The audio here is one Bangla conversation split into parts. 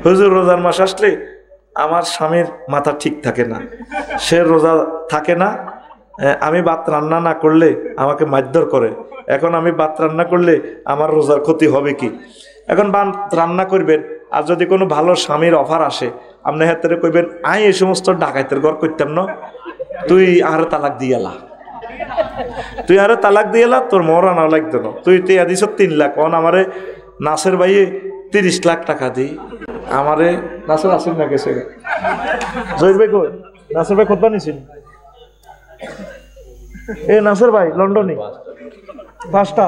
হুজুর রোজার মাস আসলে আমার স্বামীর মাথা ঠিক থাকে না, সে রোজা থাকে না, আমি ভাত রান্না না করলে আমাকে মারধর করে, এখন আমি ভাত রান্না করলে আমার রোজার ক্ষতি হবে কি? এখন ভাত রান্না করবেন, আর যদি কোনো ভালো স্বামীর অফার আসে আপনি হাতে কইবেন আই এই সমস্ত ডাকাইতের ঘর করতাম না, তুই আরে তালাক দিয়ালা, তুই আরে তালাক দিয়ালা, তোর মরা না লাগতো না, তুই টিয়া দিছ 3 লাখ, অন আমারে নাসের ভাইয়ে 30 লাখ টাকা দিই, আমারে নাসের আসেন না গেছে জহির ভাই কই, নাসের ভাই খোদবা নিছেন এ নাসের ভাই লন্ডনে 5টা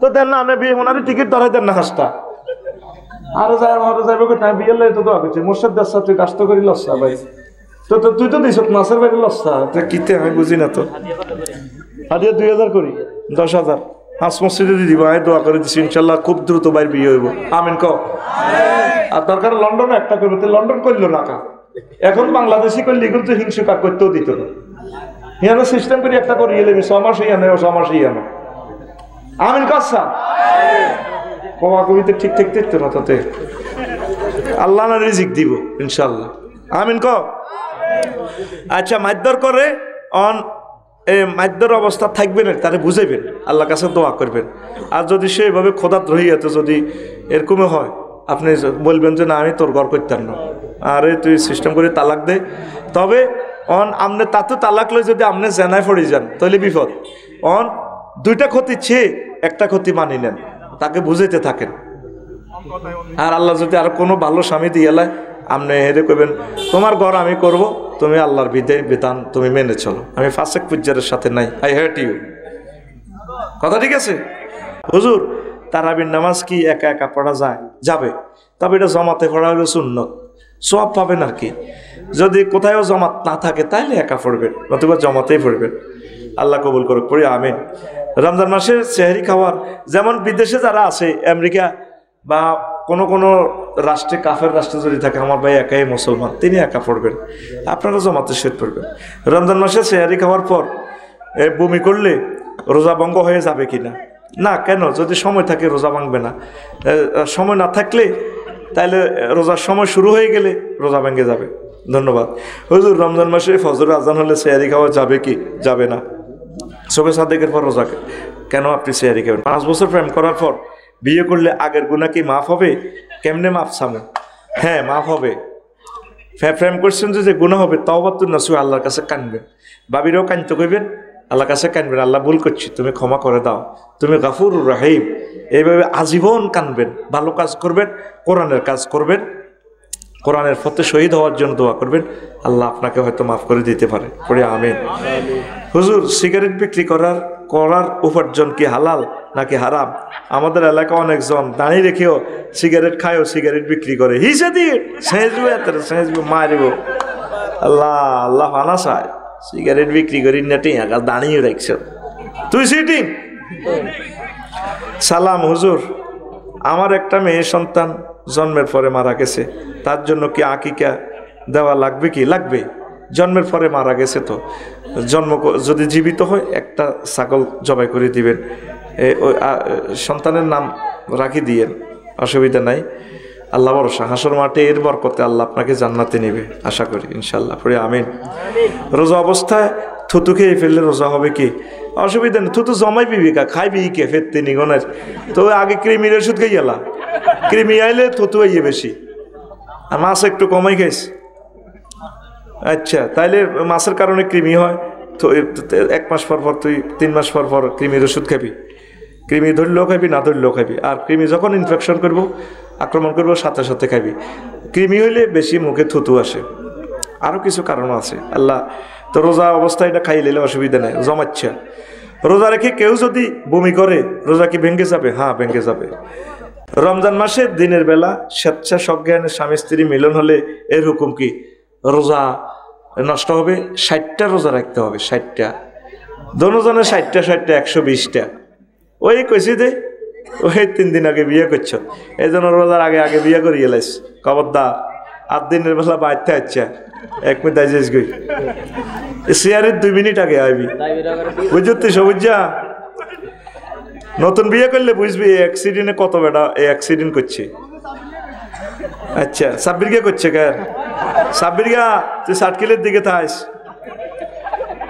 তো দেন না, আমি বিয়ে মনারে টিকিট ধরাই দেন না 5টা আরো যাইবে কই, তাই বিয়ে লই তো দোয়া করছে মোর্শেদ দাসা, তুই কাজ তো করি লসা ভাই, তো তুই তো দিছ নাসের ভাই লসা, তো কিতে আমি বুঝি না তো। হাদিয়া 2000 করি, 10,000 হাস মসজিদে দিয়ে দিব, আমি দোয়া করে দিছি ইনশাল্লাহ খুব দ্রুত বাইর বিয়ে হইব, আমিন কও। আর দরকার লন্ডনে একটা করবো, তো লন্ডন করলো না কা, এখন বাংলাদেশি করলে কিন্তু হিংসু কাজ করতেও দিত না, ইয়ানো সিস্টেম করে একটা করিয়ে নেবে, 6 মাস ইয়ানো 6 মাস ইয়ানো, আমিন কাসা কমা কবিতে ঠিক ঠিক দেখতো না, তাতে আল্লাহ না রিজিক দিব ইনশাল্লাহ, আমিন ক। আচ্ছা মারধর করে অন মারধর অবস্থা থাকবেন, তারে বুঝাইবেন, আল্লাহর কাছে দোয়া করবেন, আর যদি সে এভাবে খোদাত রহিয়াতে যদি এরকমই হয় আপনি বলবেন যে না আমি তোর ঘর করতাম না, আরে তুই সিস্টেম করে তালাক দে, তবে অন আমনে তাতে তালাক লই যদি আপনি জেনায় পড়ে যান তাহলে বিপদ, অন 2টা ক্ষতি চেয়ে একটা ক্ষতি মানি নেন, তাকে বুঝাইতে থাকেন, আর আল্লাহ যদি আর কোনো ভালো স্বামী দিয়ে এলায় আপনি হেরে কইবেন তোমার ঘর আমি করব, তুমি আল্লাহর বিধান তুমি মেনে চলো, আমি ফাসেক ফুজ্জারের সাথে নাই, আই হেট ইউ, কথা ঠিক আছে? হুজুর তারাবির নামাজ কি একা একা পড়া যায়? যাবে, তবে এটা জমাতে পড়া হলো সুন্নত, সওয়াব পাবেন আর কি। যদি কোথাও জমাত না থাকে তাহলে একা পড়বেন, নতুবা জমাতেই পড়বেন, আল্লাহ কবুল করুক, পড়ি আমিন। রমজান মাসে সেহরি খাওয়ার, যেমন বিদেশে যারা আছে আমেরিকা বা কোনো রাষ্ট্রে, কাফের রাষ্ট্রে যদি থাকে, আমার ভাই একাই মুসলমান, তিনি একা পড়বেন, আপনারা জমাতে শেষ পড়বেন। রমজান মাসে সেহরি খাওয়ার পর বমি করলে রোজা ভঙ্গ হয়ে যাবে কিনা? না, কেন? যদি সময় থাকে রোজা ভাঙবে না, সময় না থাকলে তাহলে রোজার সময় শুরু হয়ে গেলে রোজা ভেঙে যাবে। ধন্যবাদ। হুজুর রমজান মাসে ফজর আজান হলে সেহরি খাওয়া যাবে কি যাবে না? শবে সাদেকের পর রোজা কেন আপনি সেহরি খাবেন? 5 বছর প্রেম করার পর বিয়ে করলে আগের গুনাহ কি মাফ হবে? কেমনে মাফ সামনে? হ্যাঁ মাফ হবে। প্রেম করছেন যে গুনাহ হবে, তাওবাতুন নাসুহ, আল্লাহর কাছে কানবেন, বাবিরও কানতে কইবেন, আল্লাহর কাছে কানবেন, আল্লাহ ভুল করছি তুমি ক্ষমা করে দাও, তুমি গাফুরুর রহিম, এইভাবে আজীবন কানবেন, ভালো কাজ করবেন, কোরআনের কাজ করবেন, কোরআনের পথে শহীদ হওয়ার জন্য দোয়া করবেন, আল্লাহ আপনাকে হয়তো মাফ করে দিতে পারে, পড়ে আমিন। হুজুর সিগারেট বিক্রি করার উপার্জন কি হালাল নাকি হারাম? আমাদের এলাকা অনেকজন দাঁড়িয়ে রেখেও সিগারেট খায়ও সিগারেট বিক্রি করে, হিসে দিয়ে সেজবো মারিব, আল্লাহ আল্লাহ আনা চায়, সিগারেট বিক্রি করি নেটে দাঁড়িয়ে রাখছ তুই সিটিং। সালাম হুজুর, আমার একটা মেয়ে সন্তান জন্মের পরে মারা গেছে, তার জন্য কি আকিকা দেওয়া লাগবে কি? লাগবে, জন্মের পরে মারা গেছে তো, জন্ম যদি জীবিত হয় একটা ছাগল জবাই করে দিবেন, সন্তানের নাম রাখি দিয়েন, অসুবিধা নাই, আল্লাহ ভরসা, হাসর মাঠে এর বরকতে আল্লাহ আপনাকে জান্নাতে নেবে আশা করি ইনশাল্লাহ, পড়ে আমিন। রোজা অবস্থায় থুতু খেয়ে ফেললে রোজা হবে কি? অসুবিধা নেই, থুতু জমাই বিবিকা খাইবি কে ফেরতে নিগনের, তো আগে কৃমির ওষুধ খেয়ে গেলা, কৃমি আইলে থুতু আইয়ে বেশি, আর মাছ একটু কমাই খাইছে, আচ্ছা তাইলে মাছের কারণে কৃমি হয় তো 1 মাস পর পর তুই 3 মাস পর পর কৃমির ওষুধ খাবি, কৃমি ধরলেও খাবি না ধরলেও খাবি, আর কৃমি যখন ইনফেকশন করবো আক্রমণ করবো সাথে সাথে খাবি। কৃমি হইলে বেশি মুখে থুতু আসে, আরও কিছু কারণ আছে, আল্লাহ তো রোজা অবস্থায় এটা খাই নিলে অসুবিধা নেই, জমাচ্ছা। রোজা রেখে কেউ যদি বমি করে রোজা কি ভেঙে যাবে? হ্যাঁ ভেঙে যাবে। রমজান মাসে দিনের বেলা স্বেচ্ছা সজ্ঞানে স্বামী স্ত্রী মিলন হলে এর হুকুম কি? রোজা নষ্ট হবে, 60টা রোজা রাখতে হবে, 60টা, দোনোজনে 60টা 120টা। ওই কইছি দে ওই 3 দিন আগে বিয়ে করছ, এই জন্য রোজার আগে আগে বিয়ে করিয়ে লাইস, খবরদার। 8 দিনের বেলা বাইতে আচ্ছা 1 মিনিট দাইছিস গই সিয়ারের 2 মিনিট আগে আইবি, বুঝতি সবুজা। নতুন বিয়ে করলে বুঝবি অ্যাক্সিডেন্টে কত বেটা অ্যাক্সিডেন্ট করছে, আচ্ছা সাব্বির কে করছে কে? সাব্বির গা তুই সাটকিলের দিকে থাইস।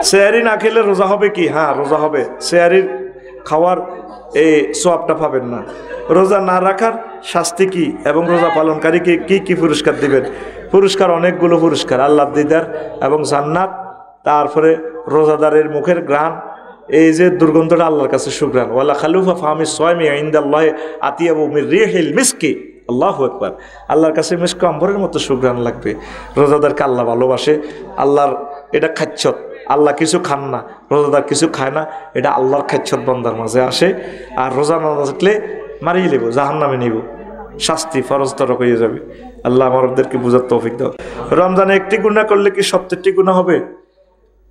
সেহারি না খেলে রোজা হবে কি? হ্যাঁ রোজা হবে, সেহারির খাওয়ার এই সোয়াবটা পাবেন না। রোজা না রাখার শাস্তি কি এবং রোজা পালনকারীকে কি কি পুরস্কার দিবেন? পুরস্কার অনেকগুলো পুরস্কার, আল্লাহ দিদার এবং জান্নাত, তারপরে রোজাদারের মুখের ঘ্রাণ, এই যে দুর্গন্ধটা আল্লাহর কাছে সুঘ্রাণ। ওয়ালা খালুফা ফাহামি সোয়ামি ইনদাল্লাহি আতিয়াবু মির রিহিল মিসকি। আল্লাহু আকবার। আল্লাহর কাছে মিস্ক আম্বরের মতো সুঘ্রাণ লাগবে। রোজাদারকে আল্লাহ ভালোবাসে। আল্লাহর এটা খাচ্ছত, আল্লাহ কিছু খান না, রোজাদার কিছু খায় না, এটা আল্লাহর খাচ্ছত বান্দার মাঝে আসে। আর রোজা না থাকলে মারিয়ে নেব, জাহান্নামে নিব, শাস্তি ফরজ তরক হয়ে যাবে। আল্লাহ আমাদেরকে বুঝার তৌফিক দাও। রমজানে একটি গুনাহ করলে কি 70টি গুনাহ হবে?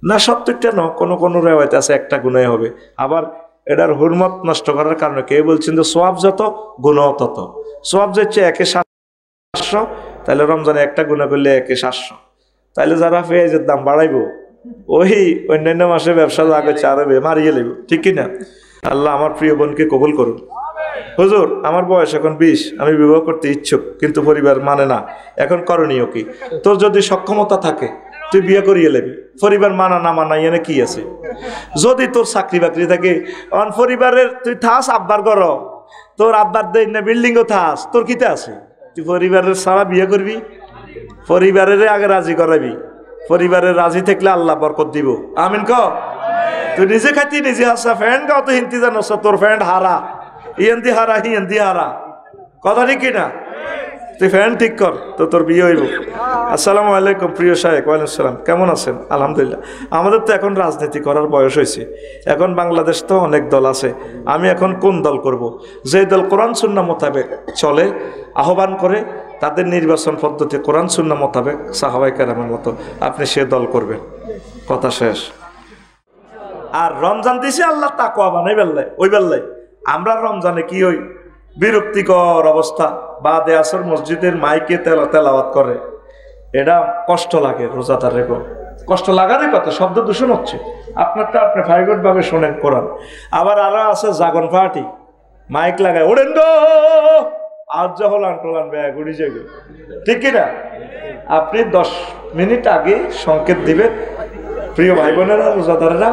না 70টা না, কোনো কোনো রেওয়ায়েতে আছে একটা গুনাহ হবে। আবার এটার হুরমত নষ্ট করার কারণে কে বলছেন যে সোয়াব যত গুনাহ তত। সোয়াব যাচ্ছে 1/700, তাহলে রমজানে একটা গুনাহ করলে 1/700। তাহলে যারা পেঁয়াজের দাম বাড়াইবো ওই অন্যান্য মাসে ব্যবসা আগে চারবে মারিয়ে নেব, ঠিক কিনা? আল্লাহ আমার প্রিয় বোনকে কবুল করুন। হুজুর আমার বয়স এখন 20, আমি বিবাহ করতে ইচ্ছুক কিন্তু পরিবার মানে না, এখন করণীয় কি? তোর যদি সক্ষমতা থাকে তুই বিয়ে করিয়ে নেবি, পরিবার মানা না মানা এনে কি আছে? যদি তোর চাকরি বাকরি থাকে, অন পরিবারের তুই থাস আব্বার ঘর, তোর আব্বার দেয় না বিল্ডিংও থাস, তোর কিতে আছে? তুই পরিবারের সারা বিয়ে করবি, পরিবারের আগে রাজি করাবি, পরিবারের রাজি থাকলে আল্লাহ বরকত দিব। আমিন ক। তুই নিজে খাইতি নিজে হাসা, ফ্যান্ড গাও তো হিন্দি জানোস, তোর ফ্যান্ড হারা, ইয়েন্দি হারা হিয়েন্দি হারা, কথা ঠিক কিনা? তুই ফ্যান ঠিক কর তো তোর বিয়ে হইব। আসসালামু আলাইকুম প্রিয় শায়েখ। ওয়ালাইকুম আসসালাম, কেমন আছেন? আলহামদুলিল্লাহ। আমাদের তো এখন রাজনীতি করার বয়স হয়েছে, এখন বাংলাদেশ তো অনেক দল আছে, আমি এখন কোন দল করব? যে দল কোরআন সুন্নাহ মোতাবেক চলে, আহ্বান করে, তাদের নির্বাচন পদ্ধতি কোরআন সুন্নাহ মোতাবেক সাহাবায়ে কেরামের মতো, আপনি সে দল করবেন, কথা শেষ। আর রমজান দিছে আল্লাহ তাকওয়া বানাই বেল্লাই, ওই বেল্লাই আমরা রমজানে কি হই? বিরক্তিকর অবস্থা, বাদে আসর মসজিদের মাইকে তেলাওয়াত করে, এটা কষ্ট লাগে। রোজাদার রেখো কষ্ট লাগারই কথা, শব্দ দূষণ হচ্ছে। আপনারটা আপনি প্রাইভেট ভাবে শোনেন কোরআন। আবার আরো আছে জাগন পার্টি, মাইক লাগায় ওড়েন গো আজ যখন আন্টোলান ব্যাগ উড়ি যাবে, ঠিক কিনা? আপনি 10 মিনিট আগে সংকেত দিবেন, প্রিয় ভাই বোনেরা রোজাদারেরা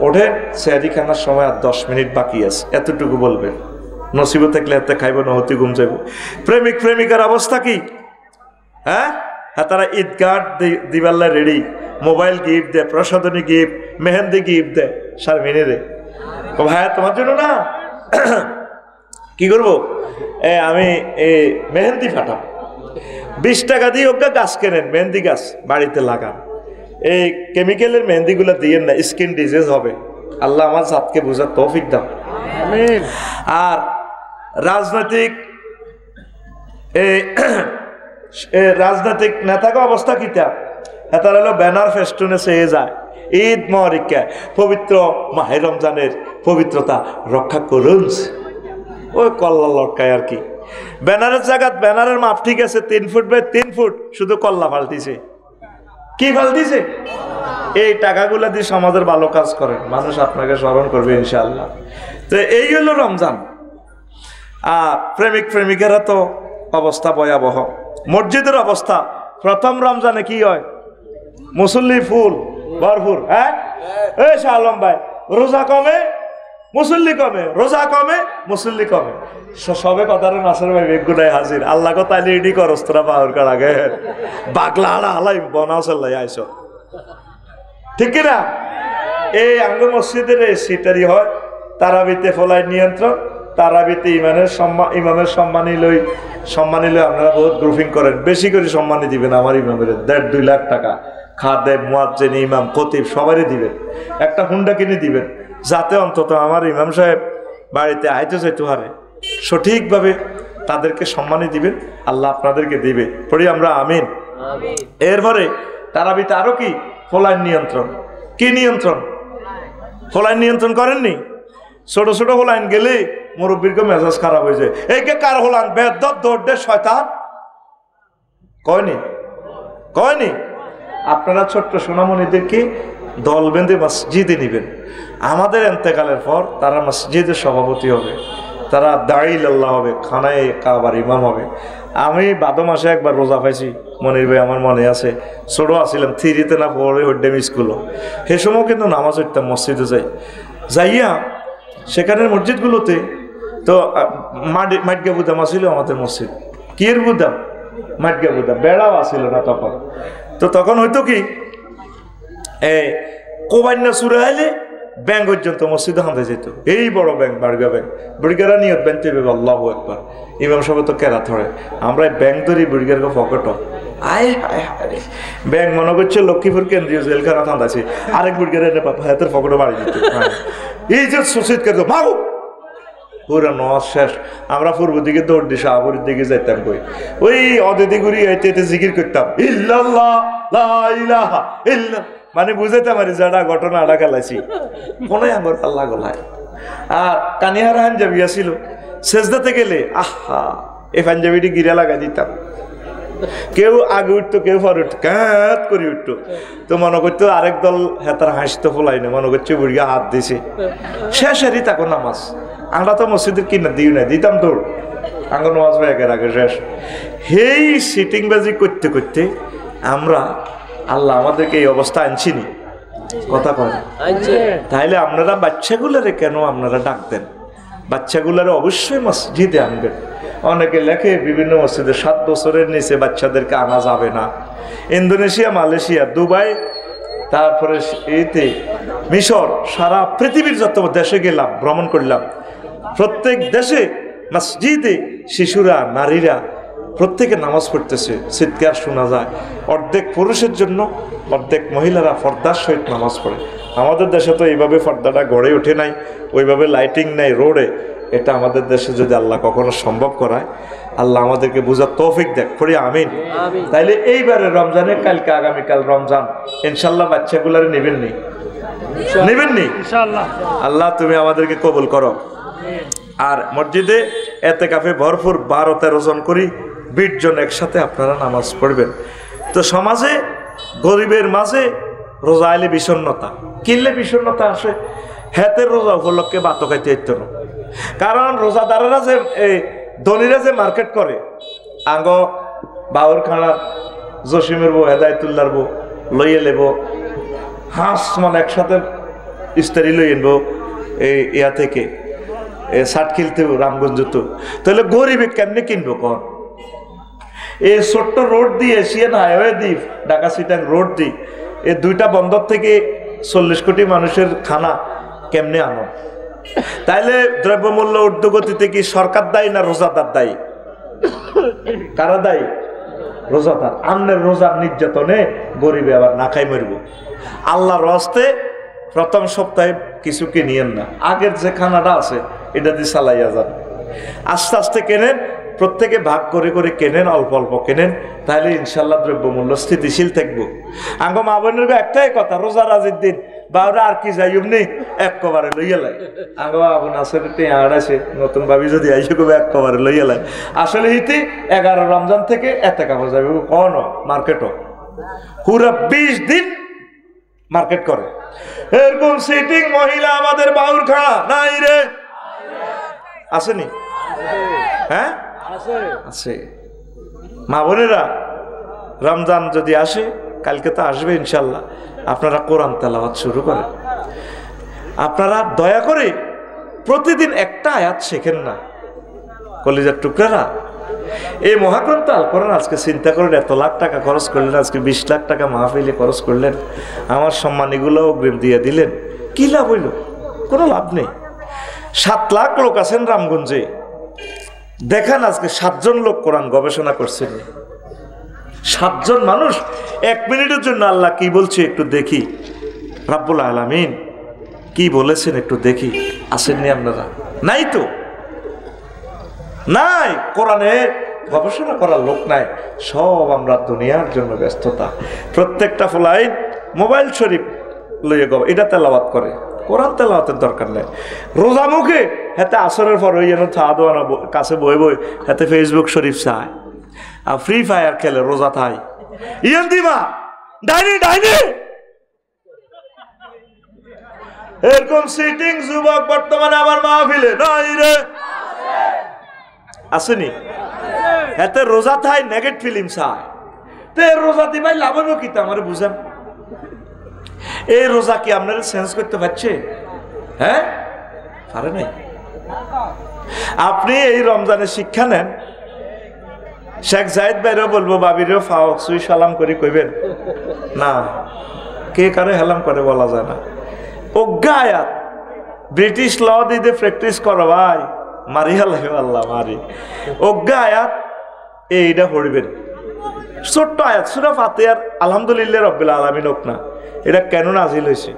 ওঠেন, সেহারি খানার সময় আর 10 মিনিট বাকি আছে, এতটুকু বলবেন। নসিব থাকলে এতে খাইব, না হতে ঘুম যাইব। প্রেমিক প্রেমিকার অবস্থা কি? হ্যাঁ, তারা ঈদগাহ দিবাল্লা রেডি, মোবাইল গিফট দেয়, প্রসাদনী গিফট, মেহেন্দি গিফট দেয়। সার মেনে রে ভাইয়া তোমার জন্য না, কি করবো? আমি মেহেন্দি ফাটাম, 20 টাকা দিয়ে ওকে গাছ কেনেন, মেহেন্দি গাছ বাড়িতে লাগান। এই কেমিক্যালের মেহেন্দিগুলো দিয়েন না, স্কিন ডিজিজ হবে। আল্লাহ আমার জাতকে বুঝার তৌফিক দাও। আর রাজনৈতিক নেতাকে অবস্থা কিতা? এটা হলো ব্যানার ফেস্টুনে চেয়ে যায়, ঈদ মহরিকা পবিত্র মাহে রমজানের পবিত্রতা রক্ষা করুন, ওই কল্লা লটকায় আর কি। ব্যানারের জায়গাত ব্যানারের মাপ ঠিক আছে 3 ফুট বাই 3 ফুট, শুধু কল্লা ফালতিছে। কি ফালতিছে? এই টাকাগুলা দিয়ে সমাজের ভালো কাজ করেন, মানুষ আপনাকে স্মরণ করবে ইনশাআল্লাহ। তো এই হলো রমজান। আর প্রেমিক প্রেমিকারা তো অবস্থা ভয়াবহ। মসজিদের অবস্থা প্রথম রমজানে কি হয়? মুসল্লি ফুল ভরপুর। হ্যাঁ এই শাহ আলম ভাই, রোজা কমে মুসল্লি কমে, রোজা কমে মুসল্লি কমে, সবে কথার নাসের ভাই বেগুনায় হাজির। আল্লাহ কথা রেডি করস তোরা পাওয়ার কার আগে বাগলা হাড়া হালাই বনাসাল্লাই আইস, ঠিক কিনা? এই আঙ্গ মসজিদের এই সিটারি হয় তারাবিতে ফলাই নিয়ন্ত্রণ, তারাবিতে ইমামের সম্মানী লই আপনারা বহুত গ্রুপিং করেন, বেশি করে সম্মানী দিবেন আমার ইমামের। 1.5-2 লাখ টাকা খাদেম, মুয়াজ্জিন, ইমাম, খতিব সবারই দিবেন, একটা হুন্ডা কিনে দিবেন, যাতে অন্তত আমার ইমাম সাহেব বাড়িতে আইতে যাইতে হারে। সঠিকভাবে তাদেরকে সম্মানী দিবেন, আল্লাহ আপনাদেরকে দিবে। পড়ি আমরা আমিন। এরপরে তারাবিতে আরো কি? ফলাইন নিয়ন্ত্রণ। কি নিয়ন্ত্রণ? ফলাইন নিয়ন্ত্রণ করেননি? ছোট ছোট হোলাইন গেলে মুরব্বীর মেজাজ খারাপ হয়ে যায়। এই কে কার হোলান বেদব দৌড় শয়তান কয়নি? আপনারা ছোট্ট সোনামণিদেরকে দল বেঁধে মসজিদে নিবেন। আমাদের এন্তেকালের পর তারা মসজিদের সভাপতি হবে, তারা দাঁড়িয়ে আল্লাহ হবে, খানায় কাবার ইমাম হবে। আমি ভাদ মাসে একবার রোজা পাইছি, মনির ভাই আমার মনে আছে, ছোট আসছিলাম, 3-তে না 4-এ হইডেম স্কুলও। সে সময় কিন্তু নামাজ পড়তাম, মসজিদে যাইয়া সেখানের মসজিদগুলোতে তো মাটগা বুদাম আসিল আমাদের মসজিদ। কি এর বুদাম? মাটগা বুদাম, বেড়াও আসিল না তখন। তো তখন হয়তো কি কোবান্না সুরে আইলে ব্যাংক পর্যন্ত মসজিদে হাঁটে যেত, এই বড় ব্যাংক, বার্গা ব্যাংক। বুড়িগারা নিয়ত ব্যাংক আল্লাহু আকবার, ইমাম সাহেব তো কেরা ধরে, আমরা ব্যাংক ধরি বুড়িগার পকেট আয় হায় হায়, ব্যাংক মনে করছে লক্ষ্মীপুর কেন্দ্রীয় জেলখানা থান্দাছে, আরেক বুড়িগার এনে হাতের পকেটে বাড়ি দিত। এই যে সুশীত কে মাগো পুরা নজ শেষ। আমরা পূর্ব দিকে দৌড় দিই, শাহপুরের দিকে যাইতাম, কই ওই অদিতি গুড়ি এতে জিকির করতাম, ইল্লাল্লাহ লা ইলাহা ইল্লা, মানে বুঝাইতাম আর যারা ঘটনা আড়া খেলাইছি কোন আঙ্গর আল্লাহ গলায়। আর কানিহার পাঞ্জাবি আসিল, সেজদাতে গেলে আহা এই পাঞ্জাবিটি গিরা লাগাই দিতাম। কেউ আগে উঠতো, কেউ পরে উঠতো, ক্যাঁত করে উঠতো। তো মনে করতো আরেক দল হেতার হাসতো ফোলাই না, মনে করছে বুড়িয়া হাত দিছে। শেষেরই তাকে নামাজ, আমরা তো মসজিদের কিনা দিই না, দিতাম দৌড়, আঙ্গ নামাজ ব্যাগের আগে শেষ। সেই সিটিং বাজি করতে করতে আমরা, আল্লাহ আমাদেরকে এই অবস্থা আনছিনি, কথা কয় তাইলে আপনারা বাচ্চাগুলারে কেন আপনারা ডাক দেন? বাচ্চাগুলারে অবশ্যই মসজিদে আনবেন। অনেকে লেখে বিভিন্ন মসজিদে 7 বছরের নিচে বাচ্চাদেরকে আনা যাবে না। ইন্দোনেশিয়া, মালয়েশিয়া, দুবাই, তারপরে এইতে মিশর, সারা পৃথিবীর যত দেশে গেলাম, ভ্রমণ করলাম, প্রত্যেক দেশে মসজিদে শিশুরা, নারীরা প্রত্যেকে নামাজ পড়তেছে, চিৎকার শোনা যায়। অর্ধেক পুরুষের জন্য অর্ধেক মহিলারা পর্দার সহিত নামাজ পড়ে। আমাদের দেশে তো এইভাবে পর্দাটা গড়ে ওঠে নাই, ওইভাবে লাইটিং নাই রোডে। এটা আমাদের দেশে যদি আল্লাহ কখনো সম্ভব করায়, আল্লাহ আমাদেরকে বুঝার তৌফিক দেখ, পড়ি আমিন। তাইলে এইবারে রমজানে, কালকে আগামীকাল রমজান, ইনশাল্লাহ বাচ্চাগুলারে নেবেননি, নেবেননি ইনশাআল্লাহ। আল্লাহ তুমি আমাদেরকে কবুল করো। আর মসজিদে এতেকাফে ভরপুর 12-13 জন করি, 20 জন একসাথে আপনারা নামাজ পড়বেন। তো সমাজে গরিবের মাঝে রোজা আইলে বিষণ্ণতা, কিনলে বিষণ্ণতা আসে। হেতের রোজা উপলক্ষে ভাত খাইতে ইত্য না, কারণ রোজাদারেরা যে ধনীরা যে মার্কেট করে, আঙ্গ বাউর খানা জসিমের বউ, হেদায়তুল্লার বউ লইয়ে লেব, হাঁস মানে একসাথে ইস্তারি লই আনবো এই ইয়া থেকে, ষাট কিলতেও রামগঞ্জ তো, তাহলে গরিবে কেমনি কিনবো কন? এই ছোট্ট রোড দিয়ে এশিয়ান হাইওয়ে দ্বীপ, ঢাকা সিটাং রোড দি, এই 2টা বন্দর থেকে 40 কোটি মানুষের খানা কেমনে আনো? তাইলে দ্রব্যমূল্য ঊর্ধ্বগতিতে কি সরকার দায়ী না রোজাদার দায়ী? কারা দায়ী? রোজাদার। আমনের রোজার নির্যাতনে গরিবে আবার না খাই মরব। আল্লাহর রাস্তে প্রথম সপ্তাহে কিছু কিনিয়েন না, আগের যে খানাটা আছে এটা দিয়ে চালাইয়া যান। আস্তে আস্তে কেনেন, প্রত্যেকে ভাগ করে করে কেনেন, অল্প অল্প কেনেন, তাহলে ইনশাল্লাহ দ্রব্যমূল্য স্থিতিশীল থাকবো। আঙ্গ মা বোনের একটাই কথা, রোজা রাজির দিন বাউরা আর কি যাই এমনি এক কবারে লইয়া লাই। আঙ্গ মা বোন আসলে আড়াইছে নতুন ভাবি যদি আইসে কবে এক কবারে লইয়া লাই। আসলে ইতি 11 রমজান থেকে এতে কাপড় যাবে কন মার্কেটও পুরা 20 দিন মার্কেট করে। এরকম সিটিং মহিলা আমাদের বাউর খানা নাই রে, আসেনি? হ্যাঁ আছে। মা বোনেরা রমজান যদি আসে, কালকে তো আসবে ইনশাল্লাহ, আপনারা কোরআন তেলাওয়াত শুরু করেন। আপনারা দয়া করে প্রতিদিন একটা আয়াত শেখেন না কলিজার টুকরারা। এই মহাগ্রন্থ আল কোরআন আজকে চিন্তা করেন, এত লাখ টাকা খরচ করলেন, আজকে 20 লাখ টাকা মাহফিলে খরচ করলেন, আমার সম্মানীগুলো অগ্রিম দিয়ে দিলেন, কি লাভ হইল? কোনো লাভ নেই। 7 লাখ লোক আছেন রামগঞ্জে, দেখেন আজকে 7 জন লোক কোরআন গবেষণা করছেন। 7 জন মানুষ 1 মিনিটের জন্য আল্লাহ কি বলছে একটু দেখি, রাব্বুল আলামিন কি বলেছেন একটু দেখি। আসেননি আপনারা? নাই তো, নাই। কোরআনে গবেষণা করার লোক নাই, সব আমরা দুনিয়ার জন্য ব্যস্ততা। প্রত্যেকটা ফলাই মোবাইল শরীফ লইয়ে এটা তেলাওয়াত করে, কোরআন তেলাওয়াতের দরকার নেই। রোজা মুখে হাতে আসরের পর ওই যেন থা দোয়ানা কাছে বই বই হাতে ফেসবুক শরীফ চায়, আর ফ্রি ফায়ার খেলে রোজা থাই। ইয়ান দিমা ডাইনি ডাইনি এরকম সিটিং যুবক বর্তমানে আমার মাহফিলে নাই রে, আসেনি? এতে রোজা থাই নেগেট ফিল্ম চায় তে রোজা দিবাই লাভ হইব কি আমার বুঝেন এই রোজা কি আপনারা চেঞ্জ করতে পারছে হ্যাঁ পারে নাই আপনি এই রমজানের শিক্ষা নেন শেখ জায়েদ ভাইরও বলবো বাবিরও ফাও সুই সালাম করে কইবেন না কে কারে হেলাম করে বলা যায় না অজ্ঞা আয়াত ব্রিটিশ ল দিয়ে প্র্যাকটিস করো ভাই মারি আল্লাহ মারি অজ্ঞা আয়াত এইটা পড়বেন ছোট্ট আয়াত সূরা ফাতিহার আলহামদুলিল্লাহ রাব্বিল আলামিন হোক না এটা কেন নাজিল হয়েছে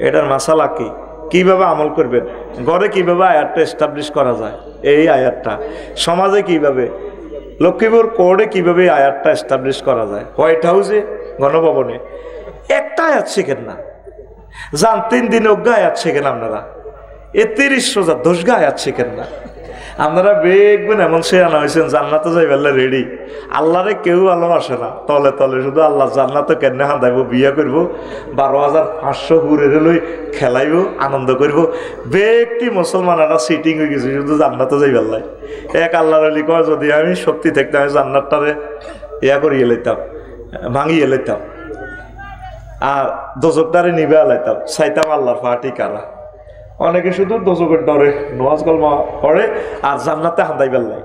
এটার মাসালা কি কিভাবে আমল করবেন ঘরে কিভাবে আয়াতটা এস্টাবলিশ করা যায় এই আয়াতটা সমাজে কিভাবে লক্ষ্মীপুর কোর্টে কিভাবে আয়াতটা এস্টাবলিশ করা যায় হোয়াইট হাউসে গণভবনে একটা আয়াত শেখেন না যান 3 দিন অজ্ঞা আয়াত শেখেন আপনারা 30 রোজা 10 গা আয়াত শেখেন না আপনারা বেগবেন এমন সে আনা হয়েছেন জান্নাতে যাইবেলা রেডি আল্লাহরে কেউ ভালোবাসে না তলে তলে শুধু আল্লাহ জান্নাতে কেন হাঁদাইব বিয়া করবো 12,500 হুরে লই খেলাইব আনন্দ করবো ব্যক্তি মুসলমানেরা সিটিং হয়ে গেছে শুধু জান্নাতে যাইবেলাই এক আল্লাহর আলী কয় যদি আমি শক্তি থাকতে আমি জান্নাতটারে ইয়া করিয়ে লইতাম ভাঙিয়ে লইতাম আর দোজকটারে নিবে আলাইতাম চাইতাম আল্লাহর পার্টি কারা অনেকে শুধু দোজকের ডরে নওয়াজ কলমা পড়ে আর জান্নাতে হাঁদাই বেল্লাই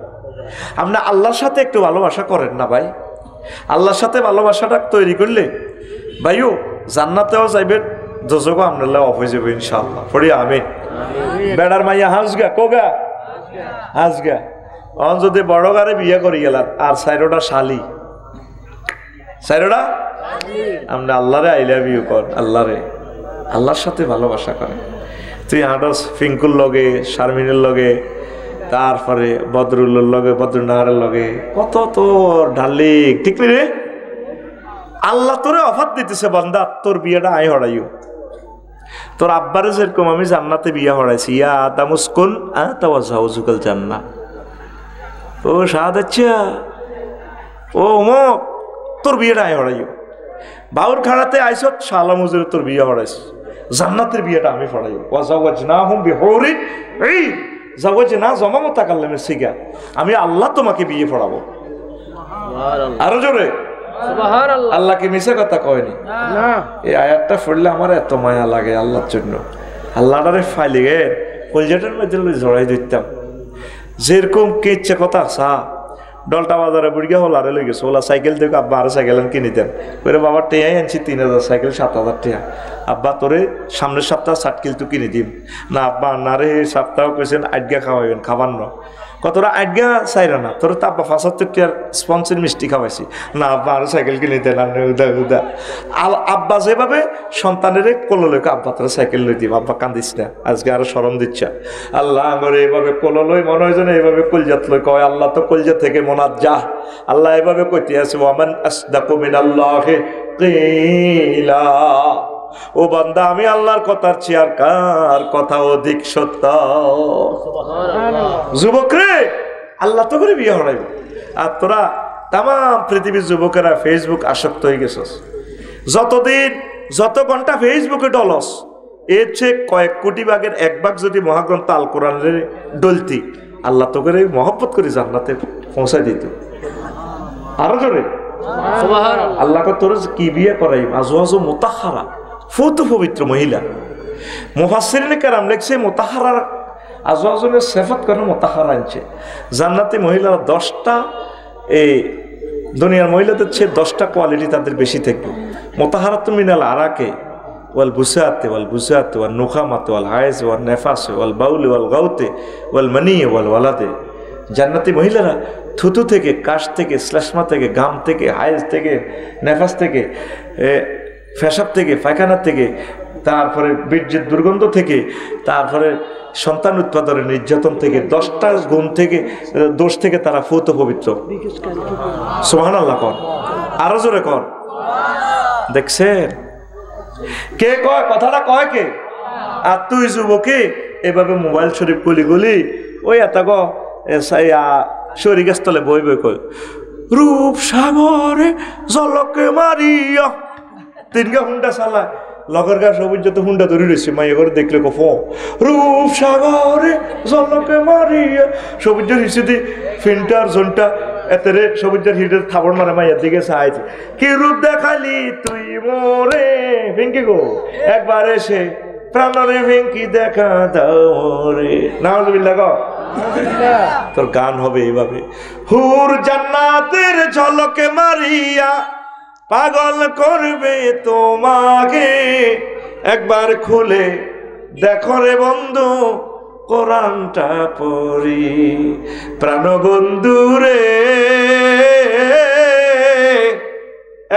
আপনি আল্লাহর সাথে একটু ভালোবাসা করেন না ভাই আল্লাহর সাথে ভালোবাসাটা তৈরি করলে ভাইও জান্নাতেও যাইবেন দোজকও আপনার অফ হয়ে যাবে ইনশাআল্লাহ পড়ি আমিন বেড়ার মাইয়া হাঁসগা কোগা হাঁসগা অন যদি বড় গারে বিয়ে করি গেলাম আর সাইরোটা শালি সাইরোটা আপনি আল্লাহরে আই লাভ ইউ কর আল্লাহরে আল্লাহর সাথে ভালোবাসা করেন তুই হাঁটস ফিঙ্কুর লগে শারমিনের লগে তারপরে বদরুল্লোর লগে বদরুনাহারের লগে কত তোর ডার্লিং ঠিক রে আল্লাহ তোরে অফার দিতেছে বান্দা তোর বিয়েটা আই হড়াইও তোর আব্বারে যেরকম আমি জান্নাতে বিয়ে হড়াইছি ইয়া আদামুসকুন তাওয়াজ্জাউজুকাল জান্নাহ ও শাহাদাচ্ছা ও অমুক তোর বিয়েটা আই হড়াইও বাউর খাড়াতে আইসত শালা মুজুরে তোর বিয়ে হড়াইছ জান্নাতের বিয়েটা আমি পড়াই ওয়াজাওয়াজনাহুম বিহুরিন এই জাওয়াজনা জমা মুতাকাল্লিমের সিগা আমি আল্লাহ তোমাকে বিয়ে পড়াবো সুবহানাল্লাহ আরো জোরে সুবহানাল্লাহ আল্লাহ কি মিছা কথা কয়নি না এই আয়াতটা পড়লে আমার এত মায়া লাগে আল্লাহর জন্য আল্লাহরে ফাইলে গে কলজাটার মধ্যে জড়াই দিতাম যেরকম কে ইচ্ছে কথা আসা ডলটা বাজারে বুড়িয়া হল আরে লই গেছে ওলা সাইকেল থেকে আব্বা আরো সাইকেল কিনে দেন ওরে বাবা টেয়াই আনছি 3,000 সাইকেল 7,000 টাকা আব্বা তোরে সামনের সপ্তাহ 60 কিলো কিনে দিম না আব্বা না রে সপ্তাহ কইছেন আটগা খাওয়াইবেন খাবার না কতটা আটগা চাইরা না তোর তো আব্বা 75 টাকার স্পঞ্জের মিষ্টি খাওয়াইছি না আব্বা আরো সাইকেল কিনে দেন আর উদা উদা আব্বা যেভাবে সন্তানের কোলো লইকে আব্বা তোর সাইকেল লই দিব আব্বা কান্দিস না আজকে আরো শরম দিচ্ছা আল্লাহ আমার এইভাবে কোলো লই মনে হয় যেন এইভাবে কলজাত লই কয় আল্লাহ তো কলজা থেকে মোনাজ্জাহ আল্লাহ এভাবে কইতে আছে ওয়ামান আসদাকু মিনাল্লাহি কিলা ও বান্দা আমি আল্লাহর কথার চেয়ে আর কার কথা অধিক সত্য সুবহানাল্লাহ যুবক রে আল্লাহ তো করে বিয়ে হড়াইবে আর তোরা তাম পৃথিবীর যুবকেরা ফেসবুক আসক্ত হয়ে গেছস যতদিন যত ঘন্টা ফেসবুকে ডলস এর চেয়ে কয়েক কোটি ভাগের 1 ভাগ যদি মহাগ্রন্থ আল কোরআনের ডলতি আল্লাহ তো করে মহব্বত করে জান্নাতে পৌঁছায় দিত আরো জোরে সুবহানাল্লাহ আল্লাহ কা তোর কি বিয়ে করাই আজওয়াজু মুতাহহারা ফুতু পবিত্র মহিলা মুফাসসিরিনে কেরাম লেখছে মুতাহহারার আজওয়াজের সিফাত করে মুতাহহারা আনছে জান্নাতি মহিলারা 10টা এই দুনিয়ার মহিলাদের চেয়ে 10টা কোয়ালিটি তাদের বেশি থাকবে মুতাহহারাতু মিনাল আরাকে ওয়াল বুসাতে ওয়াল বুসাতে ওয়াল নুখামাতে ওয়াল হায়েজ ওয়াল নেফাসে ওয়াল বাউলি ওয়াল গাউতে ওয়াল মানি ওয়াল ওয়ালাদে জান্নাতি মহিলারা থুতু থেকে কাশ থেকে শ্লেষ্মা থেকে ঘাম থেকে হায়েজ থেকে নেফাস থেকে পেশাব থেকে পায়খানা থেকে তারপরে বীর্যের দুর্গন্ধ থেকে তারপরে সন্তান উৎপাদনের নির্যাতন থেকে 10টা গুণ থেকে দোষ থেকে তারা ফুত পবিত্র সুবহানাল্লাহ কর আরো জোরে কর দেখছেন কে কয় কথাটা কয় কে আর তুই যুবকে এভাবে মোবাইল শরীফ গুলি গুলি ওই এত শরীরস্থলে বই বই কয় রূপ সাগরে জলকে মারিয়া 3 গা হুন্ডা চালায় লগর গা সবুজ যত হুন্ডা ধরে রয়েছে মাইয়া করে দেখলে কফ রূপ সাগরে জলকে মারিয়া সবুজ হিসেবে ফিল্টার জনটা এতরে সবুজের হিটের থাবড় মারে মাইয়ার দিকে চাইছে, কি রূপ দেখালি তুই মোরে ভেঙ্কি গো, একবার এসে প্রাণরে ভেঙ্কি দেখা দাও রে। নাউজুবিল্লাহ গো। তোর গান হবে এইভাবে, হুর জান্নাতের ঝলকে মারিয়া পাগল করবে তোমাকে, একবার খুলে দেখো রে বন্ধু কোরআনটা পড়ি, প্রাণবন্ধু রে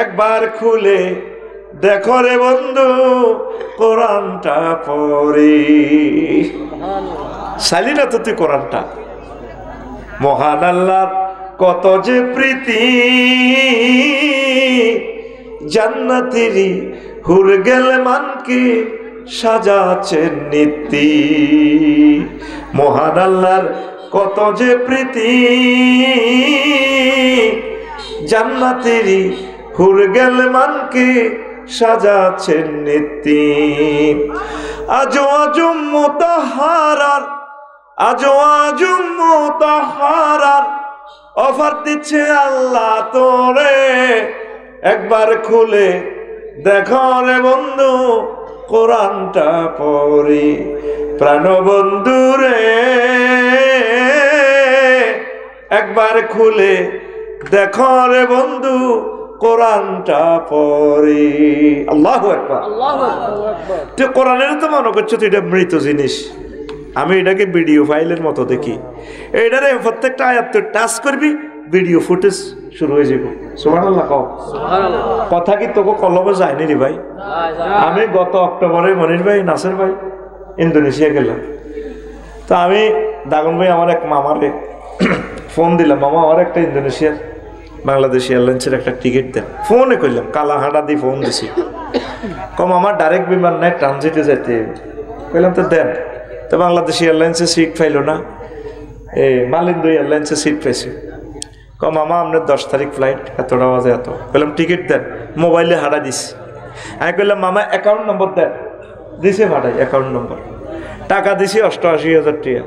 একবার খুলে দেখো রে বন্ধু কোরআনটা পড়ি। চাইলি না তো তুই কোরআনটা? মহান আল্লাহর কত যে প্রীতি, জান্নাতেরই হুর গেলে মানকে সাজাচ্ছেন নীতি। মহান আল্লাহর কত যে প্রীতি, জান্নাতেরই হুর গেলে মানকে সাজাচ্ছেন নীতি। আজো আজম মুতাহারার, আজো আজম মুতাহারার অফার দিচ্ছে আল্লাহ তোরে, একবার খুলে দেখো রে বন্ধু কোরআনটা পড়ি, প্রাণবন্ধু রে একবার খুলে দেখো রে বন্ধু কোরআনটা পড়ি। আল্লাহু আকবার। তুই কোরআনের তো মনে করছো তুই এটা মৃত জিনিস, আমি এটাকে ভিডিও ফাইলের মতো দেখি। এটারে প্রত্যেকটা আয়াত তুই টাচ করবি, ভিডিও ফুটেজ শুরু হয়ে যাবে। সুবহানাল্লাহ কও। কথা কি তোকে কলমে যায়নি রে ভাই? আমি গত অক্টোবরে মনির ভাই নাসের ভাই ইন্দোনেশিয়া গেলাম, তো আমি দাগন ভাই আমার এক মামারে ফোন দিলাম, মামা আমার একটা ইন্দোনেশিয়ার বাংলাদেশ এয়ারলাইন্সের একটা টিকিট দেন। ফোনে করলাম, কালাহাটা দিয়ে ফোন দিছি, কম আমার ডাইরেক্ট বিমান নাই, ট্রানজিটে যেতে কইলাম তো দেন। তো বাংলাদেশ এয়ারলাইন্সে সিট পাইল না, মালিন্দু এয়ারলাইন্সে সিট পাইছে। কম মামা আপনার 10 তারিখ ফ্লাইট, এতটা বাজে এত। বললাম টিকিট দেন, মোবাইলে হারা দিছি। আমি কইলাম মামা অ্যাকাউন্ট নম্বর দেন, দিছে ভাড়াই অ্যাকাউন্ট নম্বর, টাকা দিছি 88,000 টাকা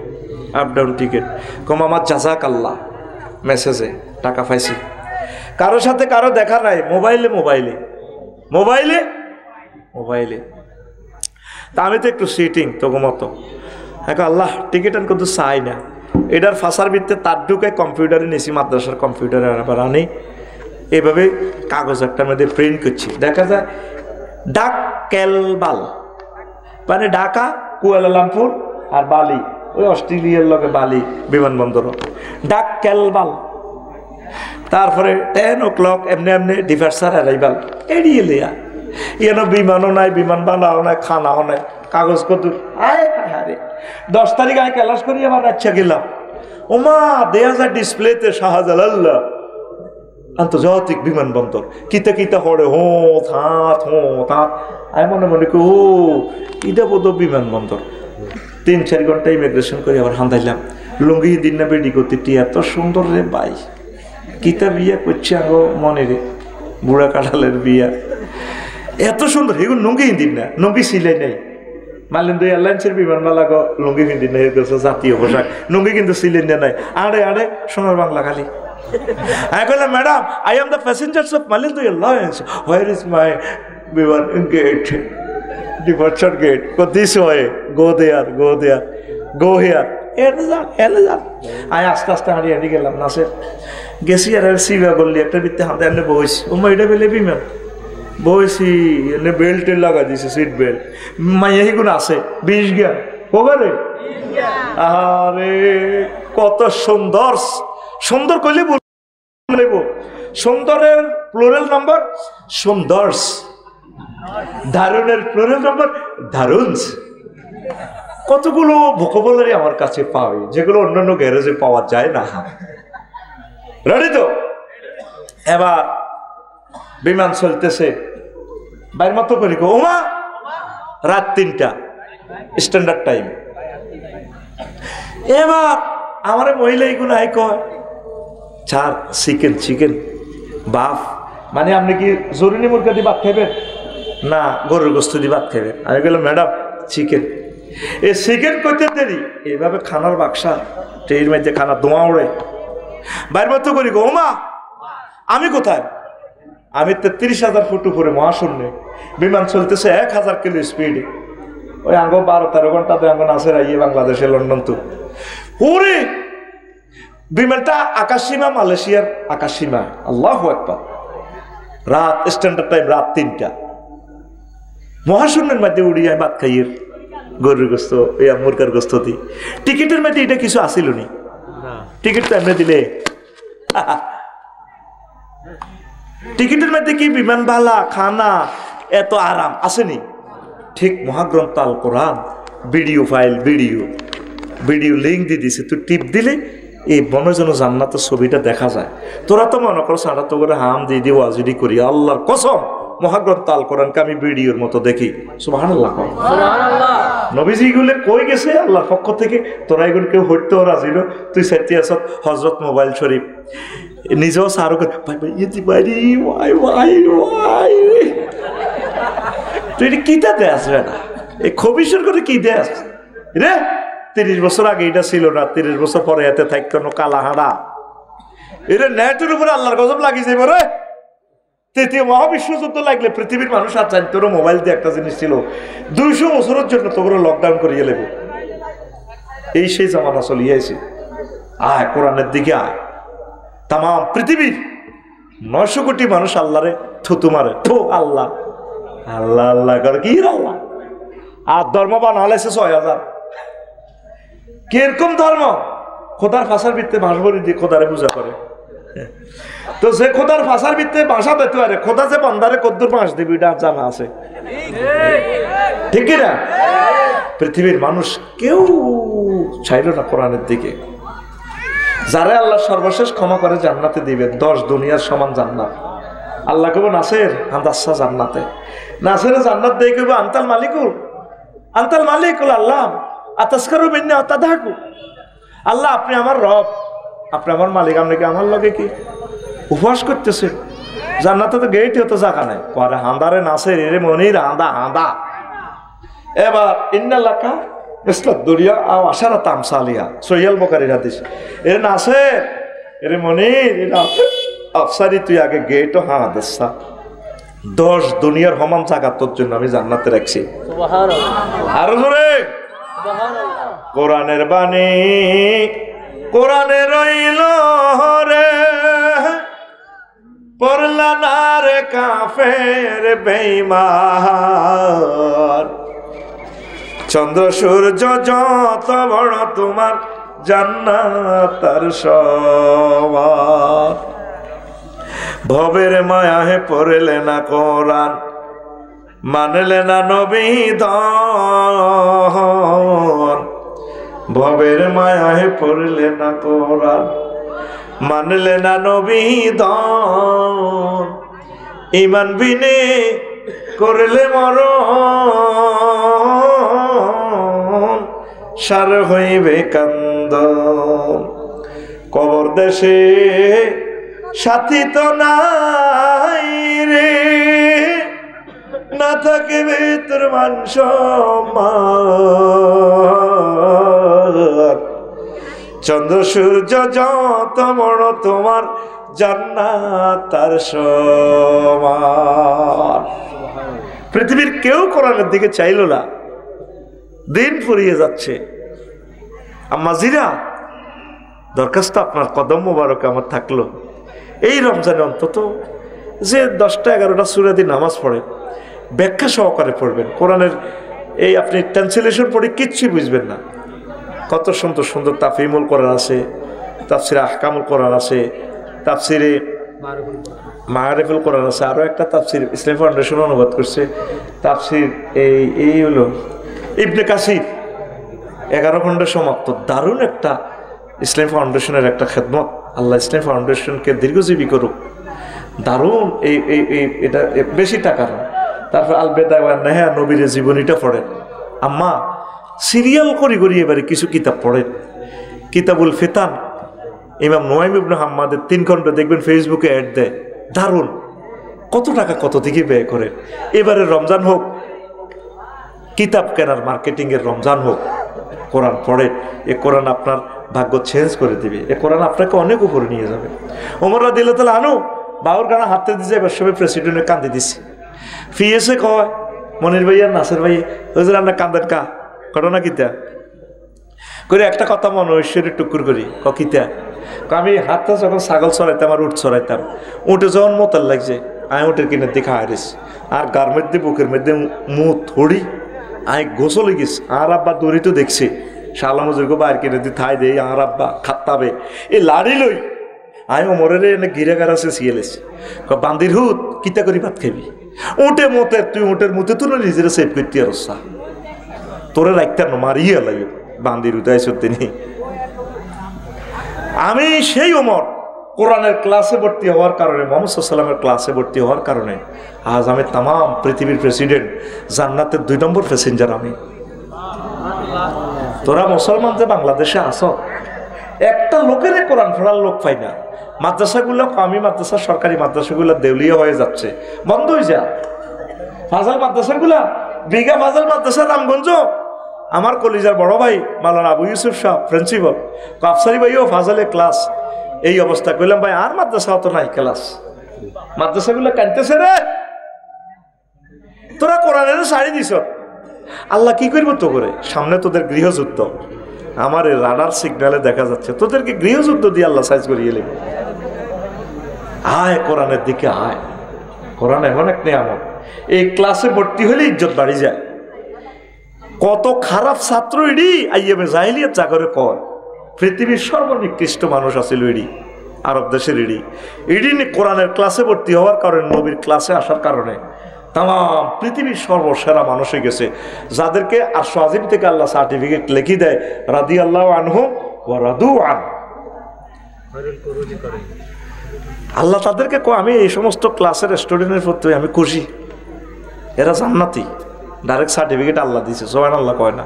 আপ ডাউন টিকিট। কম আমার জাজাক আল্লাহ, মেসেজে টাকা পাইছি। কারোর সাথে কারো দেখা নাই, মোবাইলে মোবাইলে মোবাইলে মোবাইলে। তা আমি তো একটু সিটিং তোকে মতো, এখন আল্লাহ টিকিট আন কিন্তু চাই না, এটার ফাঁসার ভিত্তিতে তার ঢুকে কম্পিউটারে নিয়েছি, মাদ্রাসার কম্পিউটারে আবার আনি, এভাবে কাগজ একটার মধ্যে প্রিন্ট করছি। দেখা যায় ডাক কেলবাল মানে ঢাকা, কুয়ালালামপুর আর বালি, ওই অস্ট্রেলিয়ার লগে বালি বিমানবন্দর, ডাক কেলবাল। তারপরে 10 o'clock এমনি এমনি ডিপার্চার অ্যারাইভাল, এড়িয়ে লিয়া এন বিমানও নাই, বিমান বানাও নাই, খানাও নাই, কাগজ কত। আয় হারে 10 তারিখ আমি ক্লাস করি, আবার আচ্ছা গেলাম, ওমা দেয়া যায় ডিসপ্লেতে শাহজালাল্লাহ আন্তর্জাতিক বিমানবন্দর, কিতা কিতা হরে হো থাত হো থাত। আমি মনে মনে করি ও এটা বোধ বিমানবন্দর। 3-4 ঘন্টা ইমিগ্রেশন করে আবার হান্দাইলাম, লুঙ্গি দিন না বেডি করতে, এত সুন্দর রে ভাই, কিতা বিয়া করছে আগো মনে রে, বুড়া কাঁঠালের বিয়া, এত সুন্দর। এগুলো লুঙ্গি দিন না, লুঙ্গি সিলাই নেই। মালিন্দু এয়ারলাইন্সের বিমানবালা গো লুঙ্গি কিনতে নেই, জাতীয় পোশাক, লুঙ্গি কিন্তু সিলাই নেই। আড়ে আড়ে সোনার বাংলা খালি। I call him, madam, I am the passengers of Malindu Airlines. Where is my gate? Departure gate. Go this way. Go there. Go there. Go here. I asked us to hurry and get up. Nase. Gesi আর সিবা বললি একটা বিতে হাতে এনে বইছি, ও মা এটা বেলে বিমান বইছি, এনে বেল্ট লাগা দিছে, সিট বেল্ট। মাইয়াহি গুণ আছে 20 গিয়া কবারে। আরে কত সুন্দর, সুন্দর কইলে বলব, সুন্দরের প্লুরাল নাম্বার সুন্দরস, দারুণের প্লুরাল নাম্বার দারুনস। কতগুলো ভোকাবুলারি আমার কাছে পাই যেগুলো অন্যান্য গ্যারেজে পাওয়া যায় না। রেডি তো? এবার বিমান চলতেছে, বাইর মতো করি ওমা রাত 3টা স্ট্যান্ডার্ড টাইম। এবার আমার মহিলা এগুলো আই কয় ছাড় চিকেন চিকেন বাফ, মানে আপনি কি জরুরি মুরগা দিয়ে ভাত খাইবেন না গরুর গোস্ত দিয়ে ভাত খাইবেন? আমি বললাম ম্যাডাম চিকেন। এই চিকেন করতে দেরি, এইভাবে খানার বাক্সা ট্রেনের মধ্যে খানা ধোঁয়া ওড়ে, বাইর মতো করি গো মা আমি কোথায়? আমি 33,000 ফুট উপরে মহাশূন্যে, বিমান চলতেছে 1000 কিলো স্পিডে, ওই আঙ্গ 12-13 ঘন্টা আঙ্গ নাচের আইয়ে বাংলাদেশে লন্ডন তো ওরে বিমানটা আকাশসীমা, মালয়েশিয়ার আকাশসীমা। আল্লাহু আকবার। রাত স্ট্যান্ডার্ড টাইম রাত 3টা, মহাশূন্যের মধ্যে উড়িয়ে ভাত খাইয়ের গরুর গোস্ত, মুরগার গোস্ত দি। টিকিটের মধ্যে এটা কিছু আসিল নি, টিকিট তো এমনি দিলে। টিকিটের মধ্যে কি বিমান ভালা, খানা, এত আরাম আসেনি? ঠিক মহাগ্রন্থ আল কোরআন ভিডিও ফাইল, ভিডিও লিঙ্ক দিয়ে দিছে, তুই টিপ দিলে এই বনজন জান্নাতের ছবিটা দেখা যায়। তোরা তো মনে করো সারা তো করে হাম দিয়ে দিয়ে ওয়াজিডি করি, আল্লাহর কসম মহাগ্রন্থ আল কোরআনকে আমি ভিডিওর মতো দেখি। সুবহানাল্লাহ। নবীজি গুলো কই গেছে আল্লাহর পক্ষ থেকে, তোরা এগুলো কেউ হইতেও রাজিল। তুই সেটি আস হজরত মোবাইল শরীফ, নিজেও সারো তুই কিটা দে আসবে না, এই খবিসের করে কি দে আস রে? 30 বছর আগে এটা ছিল না, 30 বছর পরে এতে থাকতো না কালাহাড়া। এটা নেটের উপরে আল্লাহর গজব লাগি যাইব রে। তৃতীয় মহাবিশ্ব যুদ্ধ লাগলে পৃথিবীর মানুষ আর জানতো না মোবাইল দিয়ে একটা জিনিস ছিল। 200 বছরের জন্য তোমরা লকডাউন করিয়ে লেব। এই সেই জামানা চলিয়েছে। আয় কোরআনের দিকে আয়। তাম পৃথিবীর 900 কোটি মানুষ আল্লাহরে থুতু মারে, থু আল্লাহ আল্লাহ আল্লাহ করে কি আল্লাহ। আর ধর্ম বানালেছে 6000। কিরকম ধর্ম? খোদার ফাঁসার ভিত্তে বাঁশ ভরি দিয়ে খোদারে পূজা করে। তো যে খোদার ফাঁসার ভিত্তে বাসা পেতে পারে, খোদা যে বান্দারে কদ্দুর বাঁশ দিবি এটা জানা আছে, ঠিক না? পৃথিবীর মানুষ কেউ চাইল না কোরআনের দিকে। যারা আল্লাহ সর্বশেষ ক্ষমা করে জান্নাতে দিবে, 10 দুনিয়ার সমান জান্নাত। আল্লাহ কব নাসের হান্দাসা জান্নাতে, নাসের জান্নাত দিয়ে কব আন্তাল মালিকুল, আন্তাল মালিকুল আল্লাহ আতাসকারু মিন্নি আতাদাকু। আল্লাহ আপনি আমার রব, আপনি আমার মালিক, আপনাকে আমার লগে কি উপহাস করতেছে? জান্নাতে তো গেইটে তো জায়গা নাই। পরে হাঁদারে নাসের এরে মনির হাঁদা হাঁদা। এবার ইন্নাল্লাকা ইসলাত দুরিয়া আও আশারা তামসালিয়া, সহিহ বুখারীর হাদিস। এরে নাসের এরে মনির এরা আফসারি, তুই আগে গেটও হাঁ দেসা। 10 দুনিয়ার সমান জায়গা তোর জন্য আমি জান্নাতে রাখছি। সুবহানাল্লাহ। আর জোরে সুবহানাল্লাহ। কোরআনের বাণী কোরআনে রইল রে, পড়লা না রে কাফের বেঈমান। চন্দ্র সূর্য যত বড় তোমার জান্নাত তার সমান। ভবের মায়াহে পড়লে না কোরআন, মানলে না নবী দন। ভবের মায়াহে পড়লে না কোরআন, মানলে না নবী দন। ঈমান বিনে করলে মরণ, সার হইবে কান্দন। কবর দেশে সাথী তো নাই রে, না থাকিবে তোর মান সম্মান। চন্দ্র সূর্য যত বড় তোমার জান্নাত তার সমান। পৃথিবীর কেউ কোরআনের দিকে চাইল না, দিন ফুরিয়ে যাচ্ছে। আম্মা জিরা, দরখাস্ত আপনার কদম মোবারক আমার থাকলো, এই রমজানে অন্তত যে 10টা-11টা সূরা দিয়ে নামাজ পড়েন, ব্যাখ্যা সহকারে পড়বেন কোরআনের। এই আপনি ট্রান্সলেশন পড়ে কিচ্ছু বুঝবেন না। কত সুন্দর সুন্দর তাফহিমুল কোরআন আছে, তাফসিরে আহকামুল কোরআন আছে, তাফসিরে মাআরিফুল কোরআন আছে। আরও একটা তাফসির ইসলামী ফাউন্ডেশন অনুবাদ করছে, তাফসির এই হলো ইবনে কাসির, 11 খণ্ডে সমাপ্ত। দারুণ একটা ইসলামী ফাউন্ডেশনের একটা খেদমত। আল্লাহ ইসলামী ফাউন্ডেশনকে দীর্ঘজীবী করুক। দারুণ এটা বেশি টাকা না। তারপর আল বেদায়া ওয়ান নেহা, নবীর জীবনীটা পড়েন। আম্মা সিরিয়াল করি এবারে কিছু কিতাব পড়েন। কিতাবুল ফিতান, ইমাম নুয়াইম ইবনে হাম্মাদের 3 খণ্ড দেখবেন ফেসবুকে অ্যাড দেয়, দারুণ। কত টাকা কত দিকে ব্যয় করেন। এবারে রমজান হোক, কিতাব কেনার মার্কেটিংয়ের রমজান হোক, কোরআন পড়েন। এ কোরআন আপনার ভাগ্য চেঞ্জ করে দিবে। এ কোরআন আপনাকে অনেক উপরে নিয়ে যাবে। ওমর রাদিয়াল্লাহু তাআলা আনহু বাউর গানা হাতে দিয়েছে, এবার সবাই প্রেসিডেন্টের কান্দে দিছে। ফিয়েছে কয় মনির ভাইয়া নাসের ভাই হুজুর আমরা কান্দেন কা ঘটনা কিতা করে একটা কথা মনে ঐশ্বর্য টুকুর করি কিতা আমি হাতটা যখন ছাগল চড়াইতাম আর উঠ চড়াইতাম, উঠে যখন মোতাল লাগছে আমি উঠের কিনে দিকে হারিস আর গার মধ্যে বুকের মধ্যে মুখ থড়ি আমি গোসলে গেছি। আর আব্বা দড়ি তো দেখছি শালামজুরকে বাইর কিনে দিয়ে থাই দেই আর আব্বা খাত্তাবে এই লাড়ি লই আমি ওমরের এনে ঘিরে গাড়াছে শিয়েলেছি বান্দির হুত কিতা করি ভাত খাবি উঠে মতে তুই উঠের মতে তো নিজেরা সেভ করতে আর তোরে রাখতাম না মারিয়ে লাগে বান্দির হুতাই সত্যি নেই। আমি সেই ওমর কোরআনের ক্লাসে ভর্তি হওয়ার কারণে, মুহাম্মদ সাল্লাল্লাহু আলাইহি ওয়াসাল্লামের ক্লাসে ভর্তি হওয়ার কারণে আজ আমি তাম পৃথিবীর প্রেসিডেন্ট, জান্নাতের 2 নম্বর প্যাসেঞ্জার আমি। তোরা মুসলমান যে বাংলাদেশে আসো, একটা লোকের কোরআন পড়ার লোক পাই না। মাদ্রাসাগুলো কামি মাদ্রাসা, সরকারি মাদ্রাসাগুলো দেউলিয়া হয়ে যাচ্ছে, বন্ধ হয়ে যা। ফাজাল মাদ্রাসাগুলা, বিঘা ফাজাল মাদ্রাসা রামগঞ্জ, আমার কলিজার বড় ভাই মাওলানা আবু ইউসুফ শাহ প্রিন্সিপাল, কাফসারি ভাইও ফাজালে ক্লাস। এই অবস্থা কইলাম ভাই আর মাদ্রাসা তো নাই ক্লাস, মাদ্রাসাগুলো কানতেছে রে, তোরা কোরআনের সারি দিছ। আল্লাহ কি করবো তো করে, সামনে তোদের গৃহযুদ্ধ, আমার এই রাডার সিগন্যালে দেখা যাচ্ছে তোদেরকে গৃহযুদ্ধ দিয়ে আল্লাহ সাইজ করিয়ে নেবে। আয় কোরআনের দিকে আয়, কোরআন এমন এক নিয়ামত, এই ক্লাসে ভর্তি হলে ইজ্জত বাড়ি যায়। কত খারাপ ছাত্র ইডি আইএমএ জাহিলিয়াত চাকরে কর, পৃথিবীর সর্বনিকৃষ্ট মানুষ আছিল ইডি, আরব দেশের ইডি কোরআনের ক্লাসে ভর্তি হওয়ার কারণে, নবীর ক্লাসে আসার কারণে তাম পৃথিবীর সর্বসেরা মানুষ হয়ে গেছে, যাদেরকে আরশ আজিম থেকে আল্লাহ সার্টিফিকেট লিখি দেয় রাদিয়াল্লাহু আনহু ওয়া রাদু আন। আল্লাহ তাদেরকে আমি এই সমস্ত ক্লাসের স্টুডেন্টের প্রতি আমি খুশি, এরা জান্নাতি, ডাইরেক্ট সার্টিফিকেট আল্লাহ দিছে, সুবহানাল্লাহ কয় না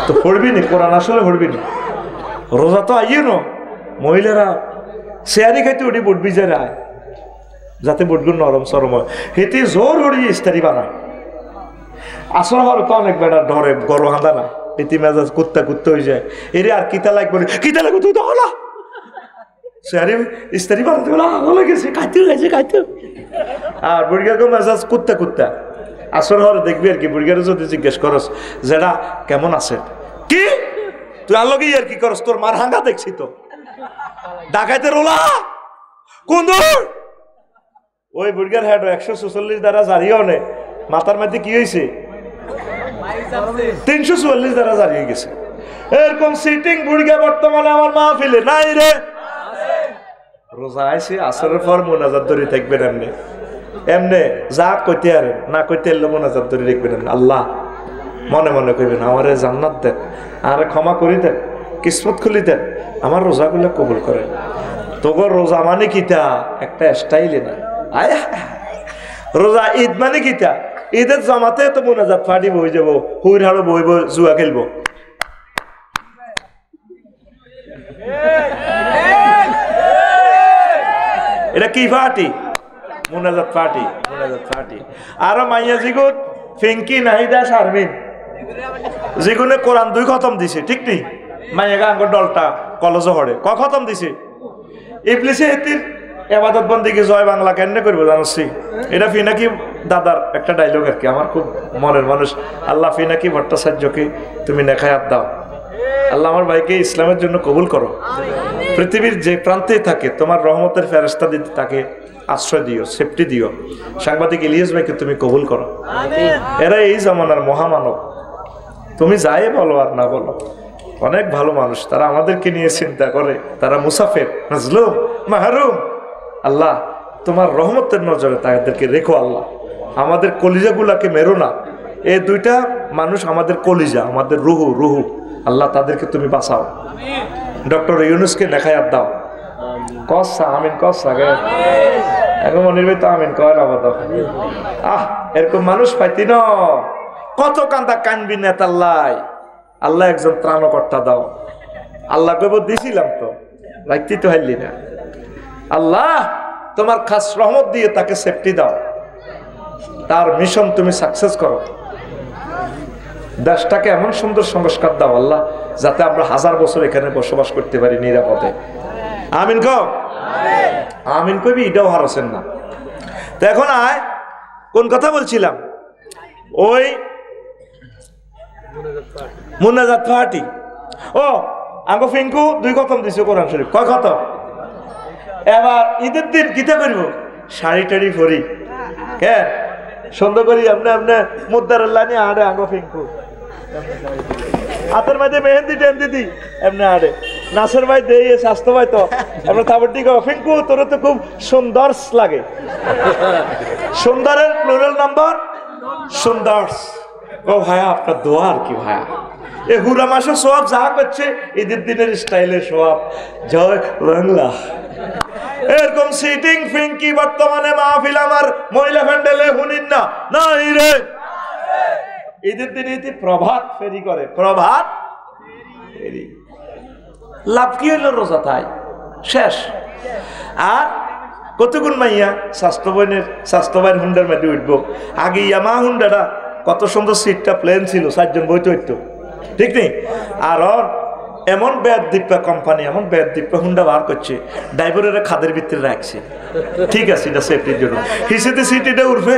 তো পড়বি নি কোরআন, আসলে পড়বি নি। রোজা তো আইয়ে ন, মহিলারা শেয়ারি খাইতে উঠি বুট ভিজে রায় যাতে বুটগুলো নরম সরম হয়, হেঁটে জোর হড়িয়ে ইস্তারি বানায়। আসর হওয়ার তো অনেক বেড়া ডরে গরম হাঁদা না, এটি মেজাজ কুত্তা কুত্তা হয়ে যায়, এরে আর কিতা লাগবে কিতা লাগবে তুই তো হলা শেয়ারি ইস্তারি বানাতে হলে গেছে খাইতে গেছে খাইতে। আর বুড়িগাকে মেজাজ কুত্তা কুত্তা, আসর হওয়ার দেখবি আর কি, বুড়িগারে যদি জিজ্ঞেস করস যেটা কেমন আছে, কি তুই আল্লগেই আর কি করস, তোর মার হাঙ্গা দেখছি তো ডাকাইতে রোলা কোন দূর ওই বুড়িগার হেড 144 দ্বারা জারিও নে, মাথার মধ্যে কি হয়েছে 344 দ্বারা জারি হয়ে গেছে। এরকম সিটিং বুড়িগা বর্তমানে আমার মাহফিলে নাই রে। রোজা আইসে আসরের পর মোনাজাত ধরে থাকবেন, এমনি এমনি যা কইতে আর না কইতে এলে মোনাজাত ধরে রাখবেন। আল্লাহ মনে মনে কইবেন আমারে জান্নাত দেন, আরে ক্ষমা করি দেন, কিসমত খুলি দেন, আমার রোজাগুলো কবুল করেন। তোর রোজা মানে কিতা একটা স্টাইলে না, আয় রোজা ঈদ মানে কিতা, ঈদের জামাতে তো মোনাজাত ফাটি বই যাবো, হুইর হাড়ো বইব, জুয়া খেলবো। এটা কি পার্টি? মোনাজাত পার্টি, মোনাজাত পার্টি। আরো মাইয়া জিগুত ফিঙ্কি নাহিদা শারমিন যেগুলো কোরআন 2 খতম দিছে, ঠিক নেই মাইয়া গাঙ্গর দলটা কলেজে হড়ে খতম দিছে। ইবলিসে এতির এবাদত বন্দিকে জয় বাংলা কেন করবো জানছি, এটা ফিনাকি দাদার একটা ডায়লগ আর কি, আমার খুব মনের মানুষ। আল্লাহ ফিনাকি ভট্টাচার্যকে তুমি নেখায়াত দাও, আল্লাহ আমার ভাইকে ইসলামের জন্য কবুল করো, পৃথিবীর যে প্রান্তে থাকে তোমার রহমতের ফেরেশতা দিতে তাকে আশ্রয় দিও, সেফটি দিও। সাংবাদিক ইলিয়াস ভাইকে তুমি কবুল করো, এরা এই জামানার মহামানব, তুমি যাই বলো আর না বলো অনেক ভালো মানুষ, তারা আমাদেরকে নিয়ে চিন্তা করে, তারা মুসাফির মাজলুম মাহরুম। আল্লাহ তোমার রহমতের নজরে তাদেরকে রেখো, আল্লাহ আমাদের কলিজাগুলাকে মেরো না। এই 2টা মানুষ আমাদের কলিজা, আমাদের রুহু রুহু, আল্লাহ তাদেরকে তুমি বাঁচাও। ডক্টর ইউনুসকে দেখায়াত দাও, কসা আমিন কসা গে এখন মনির ভাই তো আমিন কয় না বাদ। এরকম মানুষ পাইতি ন, কত কান্দা কানবি নেতাল্লাই, আল্লাহ একজন ত্রাণকর্তা দাও। আল্লাহ কইব দিছিলাম তো, রাখতে তো হারলি না। আল্লাহ তোমার খাস রহমত দিয়ে তাকে সেফটি দাও, তার মিশন তুমি সাকসেস করো, দেশটাকে এমন সুন্দর সংস্কার দাও আল্লাহ যাতে আমরা 1000 বছর এখানে বসবাস করতে পারি নিরাপদে। আমিন কও, আমিন কবি, এটাও হারছেন না। তো এখন আয়, কোন কথা বলছিলাম? ওই মুনাজাত পার্টি। ও আঙ্গো ফিঙ্কু 2 খতম দিছে কোরআন শরীফ। কয় খতম? এবার ঈদের দিন কিতা করব? শাড়ি টাড়ি পরি, হ্যাঁ সুন্দর করি আপনি মুদারুল্লাহ নিয়ে আড়ে আঙ্গো ফিঙ্কু, হাতের মধ্যে মেহেন্দি টেন্দি দি এমনি আড়ে। নাসের ভাই দেই স্বাস্থ্য ভাই তো আমরা তারপর ঠিক ফিঙ্কু তোর তো খুব সুন্দর লাগে। সুন্দরের প্লুরাল নাম্বার সুন্দর। ও ভাইয়া আপনার দোয়া আর কি ভাইয়া, এ হুরা মাসের সোয়াব যা করছে ঈদের দিনের স্টাইলে সোয়াব। জয় বাংলা। এরকম সিটিং ফিঙ্কি বর্তমানে মাহফিল আমার মহিলা প্যান্ডেলে হুনিন না নাই রে। ঈদের দিন ইতি প্রভাত ফেরি করে, প্রভাত ফেরি। লাভ কি হইল? রোজা তাই শেষ। আর কতগুণ মাইয়া স্বাস্থ্য ভাইয়ের হুন্ডার মধ্যে উঠবো। আগে ইয়ামা হুন্ডাটা কত সুন্দর, সিটটা প্লেন ছিল, 4 জন বইতে হইতো, ঠিক নেই? আর এমন বেদদীপ্পা কোম্পানি, এমন বেদদীপ্পা হুন্ডা বার করছে, ড্রাইভারের খাদের ভিতরে রাখছে, ঠিক আছে এটা সেফটির জন্য। হিসেতে সিট এটা উঠবে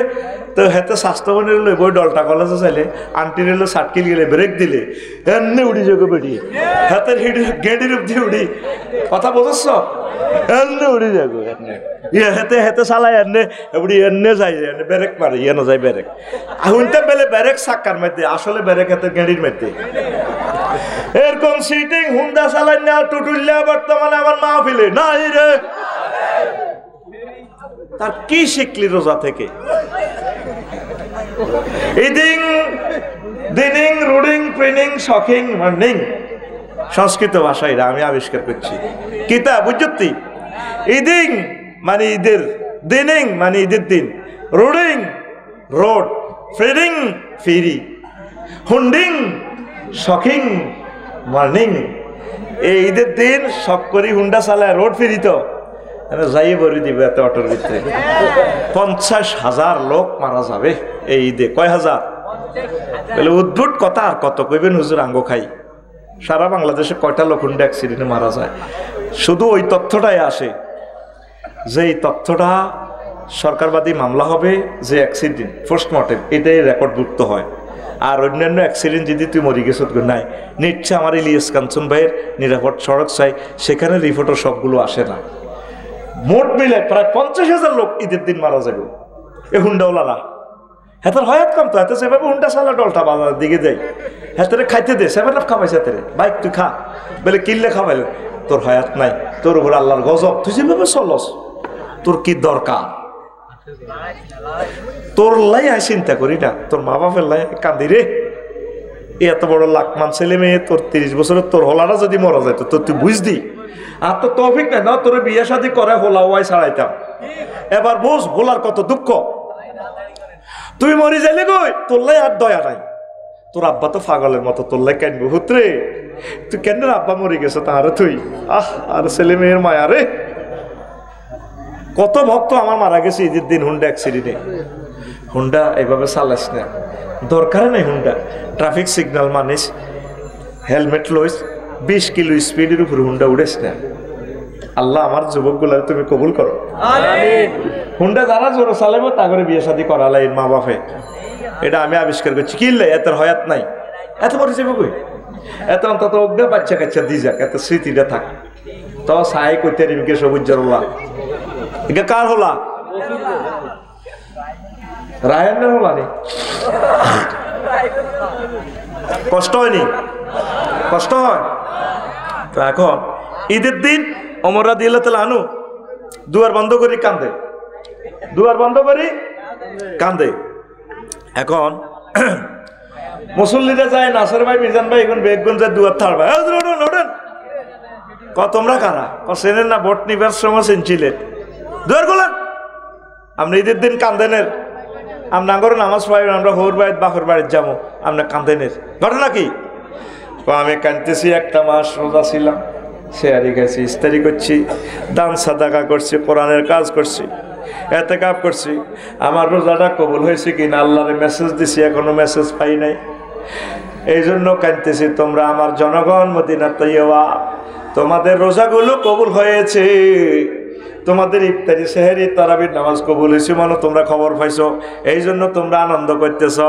তো হেতে স্বাস্থ্যবানের লই বই ডলটা কলেজে চাইলে আন্টির এলো সাটকিল গেলে ব্রেক দিলে এমনি উড়ি যোগে বেরিয়ে হাতের গেঁডির অব্দি উড়ি। কথা বোঝাচ্ছ? এমনি উড়ি যাগো হেতে হেতে চালাই এনে উড়ি এনে যাই, এনে ব্রেক মারে এনে যায় ব্রেক। হুনতে বেলে ব্রেক চাক্কার মধ্যে, আসলে ব্রেক হাতে গেঁডির মধ্যে। এরকম সিটিং হুন্ডা চালাই না টুটুল্লা বর্তমানে আমার মাহফিলে নাই রে। তার কি শিখলি রোজা থেকে? ইদিং দিনিং রুডিং প্রিনিং শখিং মার্নিং, সংস্কৃত ভাষায় আমি আবিষ্কার করছি। কিতা বুঝতি? ইদিং মানে ঈদের, দিনিং মানে ঈদের দিন, রুডিং রোড, ফিরিং ফিরি, হুন্ডিং শখিং মার্নিং। এই ঈদের দিন শখ করি হুন্ডা চালায় রোড ফিরি তো যাইয়ে ভরি দিবে এত অটোর ভিতরে। 50,000 লোক মারা যাবে এই ঈদে। কয় হাজার? বলে উদ্ভুত কথা, আর কত কইবেন হুজুর আঙ্গ খাই। সারা বাংলাদেশে কয়টা লোক হুন্ডা অ্যাক্সিডেন্টে মারা যায়? শুধু ওই তথ্যটাই আসে, যে এই তথ্যটা সরকারবাদী মামলা হবে যে অ্যাক্সিডেন্ট পোস্টমর্টেম, এটাই রেকর্ডভুক্ত হয়। আর অন্যান্য অ্যাক্সিডেন্ট যদি তুই মরি গেছ নাই, নিচ্ছে আমার ইলিয়াস কাঞ্চন ভাইয়ের নিরাপদ সড়ক চাই, সেখানে রিপোর্টও সবগুলো আসে না। মোট মিলে প্রায় 50,000 লোক ঈদের দিন মারা যাবে এ হুন্ডাওয়ালারা। হেতার হয়াত কম তো, হাতে সেভাবে হুন্ডা চালা ডলটা বাজার দিকে যাই, হেতারে খাইতে দে, সেভেন আপ খাবাইছে হাতেরে, বাইক তুই খা, বলে কিনলে খাবাইলে তোর হয়াত নাই, তোর উপর আল্লাহর গজব, তুই যেভাবে চলস, তোর কি দরকার? তোর লাই আয় চিন্তা করি না, তোর মা বাপের লাই কান্দি রে। এত বড় লাখমান ছেলে মেয়ে, তোর 30 বছরের তোর হলারা যদি মরা যায় তো তুই বুঝদি। আর তো তৌফিক নাই না, তোর বিয়ে শাদী করে হোলা ওয়াই ছাড়াইতাম। এবার বুঝ হোলার কত দুঃখ। তুই মরি যাইলে গই, তোর লাই আর দয়া নাই। তোর আব্বা তো পাগলের মতো, তোর লাই কেন হুতরে, তুই কেন আব্বা মরে গেছে তাহারে তুই, আর ছেলে মেয়ের মায়া রে। কত ভক্ত আমার মারা গেছে ঈদের দিন হুন্ডা অ্যাক্সিডেন্টে। হুন্ডা এইভাবে চালাস না, দরকার নেই হুন্ডা। ট্রাফিক সিগন্যাল মানিস, হেলমেট লইস, 20 কিলো স্পিডের উপর হুন্ডা উড়েস না। আল্লাহ আমার যুবকগুলার তুমি কবুল করো। হুন্ডা যারা জোরে চালাবো তা করে বিয়ে শাদী করালাই মা বাপে, এটা আমি আবিষ্কার করছি। কিনলে এত হয়াত নাই, এত মরে যাবে কই, এত অন্তত অজ্ঞা বাচ্চা কাচ্চা দি যাক, এত স্মৃতিটা থাক। তো সাই কইতে রিমকে সবুজ হলা, এটা কার হলা? রায়নের হলা নি? কষ্ট হয়নি? কষ্ট হয় তো। এখন ঈদের দিন ওমর রাদিয়াল্লাহু তাআলা আনহু দুয়ার বন্ধ করি কান্দে, দুয়ার বন্ধ করি কান্দে। এখন মুসল্লিরা যায়, নাসের ভাই মিজান ভাই এখন বেগুন যায় দুয়ার থাড়বা, ওঠেন ক তোমরা কারা? ক চেনেন না, ভোট নিবার সময় চিনছিলে, দুয়ার গোলান। আমরা ঈদের দিন কান্দেনের, আমরা আঙ্গর নামাজ পড়াই, আমরা হোর বাড়ির বাপের বাড়ির যাবো, আমরা কান্দেনের। ঘটনা কি? আমি কাঁদতেছি, একটা মাস রোজা ছিলাম, শেয়ারি গেছি, ইস্তারি করছি, দান সাদাকা করছি, কোরআনের কাজ করছি, এতেকাব করছি। আমার রোজাটা কবুল হয়েছে কিনা আল্লাহরে মেসেজ দিছি, এখনো মেসেজ পাই নাই। এই জন্য কাঁদতেছি, তোমরা আমার জনগণ মদিনা তৈয়বা, তোমাদের রোজাগুলো কবুল হয়েছে, তোমাদের ইফতারি সেহরি তারাবির নামাজ কবুল হয়েছে, মানে তোমরা খবর পাইছো, এই জন্য তোমরা আনন্দ করতেছ।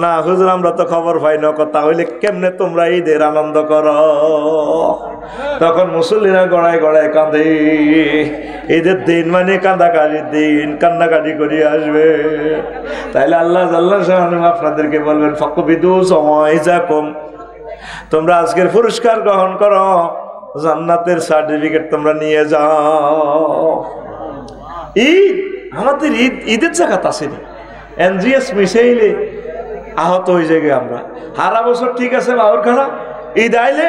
না হুজুর আমরা তো খবর পাই না, তাহলে কেমনে তোমরা ঈদের আনন্দ করো? তখন মুসল্লিরা গড়ায় গড়ায় কাঁদে, ঈদের দিন মানে কান্দাকাটির দিন, কান্নাকাটি করে আসবে। তাইলে আল্লাহ আপনাদেরকে বলবেন ফাকবিদু সময় যা কম, তোমরা আজকের পুরস্কার গ্রহণ করো, জান্নাতের সার্টিফিকেট তোমরা নিয়ে যাও। ঈদ আমাদের ঈদের জায়গাত আসেনি, এনজিএস মিসাইলে আহত হয়ে যাই আমরা সারা বছর, ঠিক আছে বাবুর খানা, ঈদ আইলে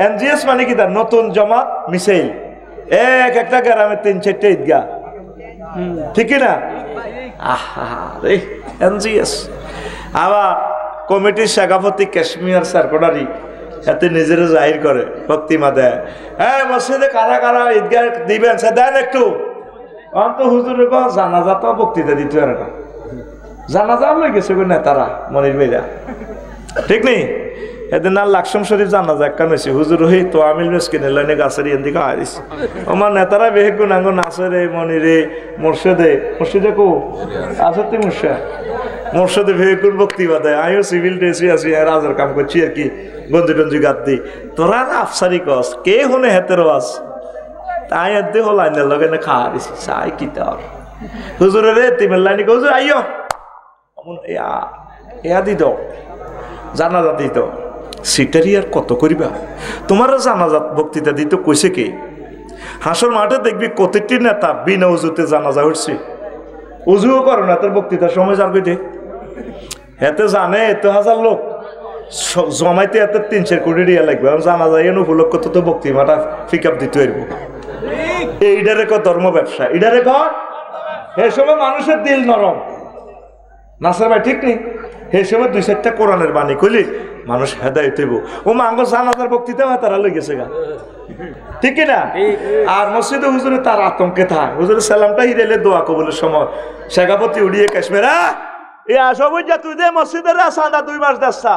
এনজিএস মানে কি তার নতুন জমাত মিসাইল, একটা গ্রামে 3-4টা ঈদগাহ, ঠিক না? এনজিএস আবার কমিটির সভাপতি কাশ্মীর সার্কুলারি এতে নিজেরা জাহির করে, ভক্তিমা দেয়, হ্যাঁ মসজিদে কারা কারা ঈদগাহ দিবেন সে দেন একটু, অন্ত হুজুর জানাজা তো বক্তৃতা দিতে পারে না, জানাজা লই গেছে নেতারা মনির ভাইরা, ঠিক নেই? এদিন আর লাকসম শরীফ জানাজা একখান হয়েছে, হুজুর হই তো আমিল মেসকিনের লাইনে গাছের এদিকে হারিস, আমার নেতারা বেহেকু নাঙ্গ নাচরে মনিরে মুর্শিদে কো আসতে মুর্শিদে ভেহিকুল বক্তৃতা দেয়, আমিও সিভিল ড্রেসে আছি, রাজার কাম করছি আর কি, গঞ্জি টঞ্জি গাত দিই, তোরা না আফসারি কস কে হনে হেতের আস, তাই এতে হল আইনের লগে না খাওয়া দিছি চাই কি তার হুজুরে রে তিমের লাইনে হুজুর আইও এয়া দিত জানাজা দিত, সিটারি আর কত করিবা, তোমার জানাজা বক্তৃতা দিত কইছে কে? হাসর মাঠে দেখবি কতটি নেতা বিনা উজুতে জানাজা উঠছে, উজুও করো না, তোর বক্তৃতার সময় যার কইতে এতে জানে এত হাজার লোক জমাইতে এত 3-4 কোটি রিয়া লাগবে, জানাজা এন উপলক্ষ তো বক্তৃতাটা পিক আপ দিতে পারবো। এইটারে ক ধর্ম ব্যবসা, এটারে ক এই সময় মানুষের দিল নরম, নাসের ভাই ঠিক নেই? এই সময় 2-4টা কোরআনের বাণী কইলি মানুষ হেদায়েত হইব। ও মাঙ্গ জানাজার বক্তৃতা হয় তারা লই গেছে গা, ঠিক না? আর মসজিদে হুজুরে তার আতঙ্কে থাক, হুজুরের সালামটা হিরেলে দোয়া কবুলের সময় শেখাপতি উড়িয়ে কাশ্মীরা এ আসো বুঝা তুই দে মসজিদের আসান্দা 2 মাস দেশা,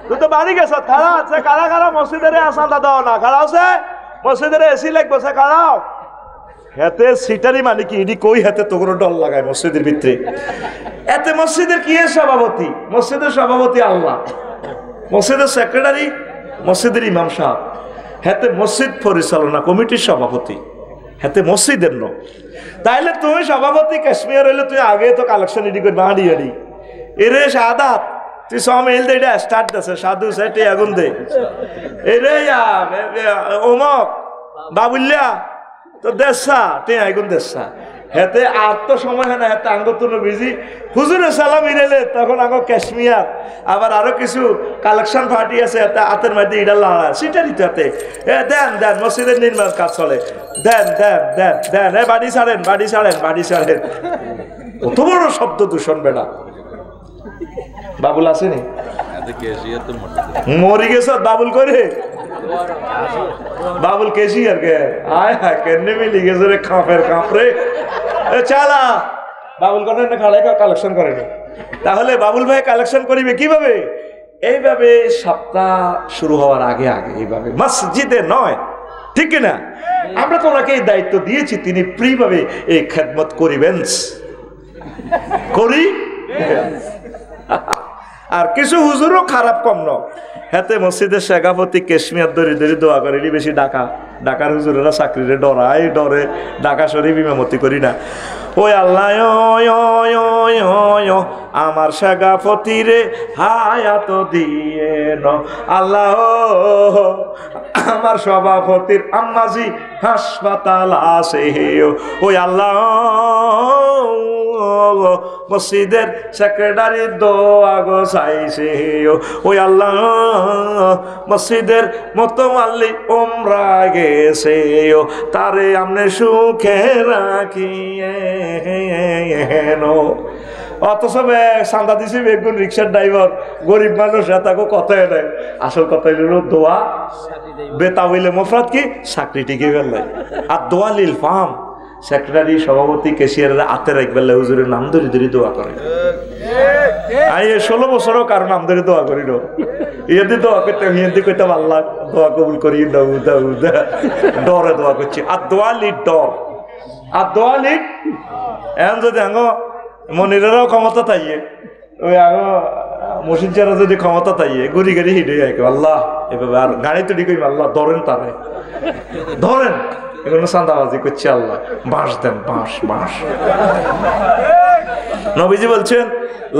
তুই তো বাড়ি গেছ, খাড়া আছে কারা কারা মসজিদের আসান্দা দাও না, খাড়া আছে মসজিদের এসি লাগবে সে খাড়াও, হেতে সিটারি মানে কি ইডি কই হেতে তো কোনো ডর লাগায় মসজিদের ভিতরে, এতে মসজিদের কি সভাপতি? মসজিদের সভাপতি আল্লাহ, মসজিদের সেক্রেটারি মসজিদের ইমাম সাহেব, হেতে মসজিদ পরিচালনা কমিটির সভাপতি, হেতে মসজিদের ন। তাইলে তুমি সভাপতি কাশ্মীর হইলে তুই আগে তো কালেকশন ইডি করবি হাঁড়ি হাঁড়ি, এরে সাদাত তুই সমেল দে এটা স্টার্ট দেছে সাধু সেটে আগুন দে, এরে অমক বাবুল্যা তো দেশা তুই আগুন দেশা, হেতে আর তো সময় হয় না, হেতে আঙ্গতুন বিজি হুজুরে সালাম ইরেলে তখন আঙ্গ কাশ্মীর আবার আরো কিছু কালেকশন পার্টি আছে, এতে হাতের মধ্যে ইডা লড়া সেটারই তো হাতে দেন দেন মসজিদের নির্মাণ কাজ চলে, দেন দেন দেন দেন এ বাড়ি ছাড়েন বাড়ি ছাড়েন বাড়ি ছাড়েন, কত বড় শব্দ দূষণ বেড়া। বাবুল আসেনি মরি গেছ বাবুল করে, বাবুল কেসি আর কে আয় হ্যাঁ কেন মিলি গেছে রে খাপের কাপড়ে চালা বাবুল করেন না খাড়াই কালেকশন করেনি, তাহলে বাবুল ভাই কালেকশন করিবে কিভাবে? এইভাবে সপ্তাহ শুরু হওয়ার আগে আগে এইভাবে মসজিদে নয়, ঠিক না? আমরা তো ওনাকে এই দায়িত্ব দিয়েছি, তিনি ফ্রিভাবে এই খেদমত করিবেন করি। আর কিছু হুজুরও খারাপ কম ন, হাতে মসজিদের শেখাপতি কাশ্মীর দরি দরি দোয়া করে বেশি ডাকার হুজুরেরা চাকরিরে ডরায় ডরে ঢাকা শরীফ ইমামতি করি না। ওই আল্লাহ আমার শেখাপতি রে হায়াত দিয়ে ন, আল্লাহ আমার সভাপতির আম্মাজি হাসপাতাল আছে, ওই আল্লাহ মসজিদের সেক্রেটারি দোয়া গো চাইছে, ওই আল্লাহ মসজিদের মতোয়াল্লি উমরা গেছে, তারে আমনে সুখে রাখিয়ে অথচ চান্দা দিছে বেগুন রিক্সার ড্রাইভার গরিব মানুষ তাকে কথাই নেই, আসল কথা হইল দোয়া বেতা হইলে মফরাত কি চাকরি টিকে গেল, আর দোয়া লিল ফাম সেক্রেটারি সভাপতি ক্যাশিয়ারের হাতে রাখবেন হুজুরের নাম ধরে ধরে দোয়া করে। আমি 16 বছরও কারো নাম ধরে দোয়া করি না, ইয়েদি দোয়া করতে হিন্দি কইতাম আল্লাহ দোয়া কবুল করি দাউ দাউ ডরে দোয়া করছি। আর দোয়া লিড ডর, আর দোয়া লিড এখন যদি আঙ্গ মনিরেরও ক্ষমতা তাইয়ে ওই আঙ্গ মসিনচারা যদি ক্ষমতা তাইয়ে গুড়ি গাড়ি হিডে আইকে আল্লাহ এভাবে আর গাড়ি তো ঠিক আল্লাহ ধরেন তারে ধরেন এগুলো চাঁদাবাজি করছে আল্লাহ বাঁশ দেন বাঁশ বাঁশ। নবীজি বলছেন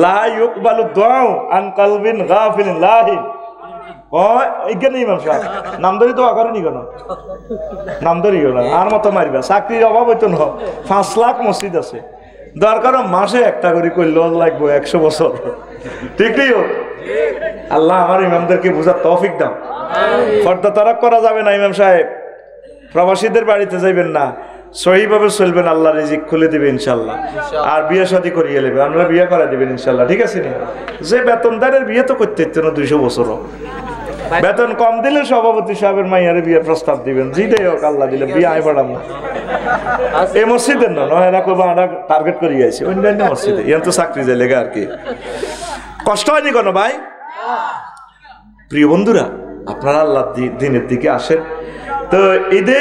লা ইউকবালু দুআউ আন কলবিন গাফিলিন লাহিন। এখানে ইমাম সাহেব নাম ধরি দোয়া করেনি কেন? নাম ধরি না আর মতো মারিবা, চাকরির অভাব হইতো না। 5 লাখ মসজিদ আছে, দরকার মাসে একটা করে করলেও লাগবো 100 বছর। ঠিক নেই? আল্লাহ আমার ইমামদেরকে বুঝার তৌফিক দাও। পর্দা তরক করা যাবে না ইমাম সাহেব, প্রবাসীদের বাড়িতে যাইবেন না, সহিভাবে চলবেন, আল্লাহ রিজিক খুলে দিবে ইনশাল্লাহ। আর বিয়ে শাদী করিয়ে নেবে, আমরা বিয়ে করা দিবেন ইনশাল্লাহ। ঠিক আছে না? যে বেতনদারের বিয়ে তো করতে হতো না 200 বছরও, বেতন কম দিলে সভাপতি সাহেবের মাইয়ারে বিয়ের প্রস্তাব দিবেন, যেটাই হোক আল্লাহ দিলে বিয়ে আয় পড়াম না। এই মসজিদের না নয় না করবো, আমরা টার্গেট করিয়ে আইছি অন্যান্য মসজিদে, ইয়ান তো চাকরি যায় লেগে আর কি। কষ্ট হয়নি কোনো ভাই? প্রিয় বন্ধুরা, আপনারা আল্লাহ দিনের দিকে আসেন। তো ঈদে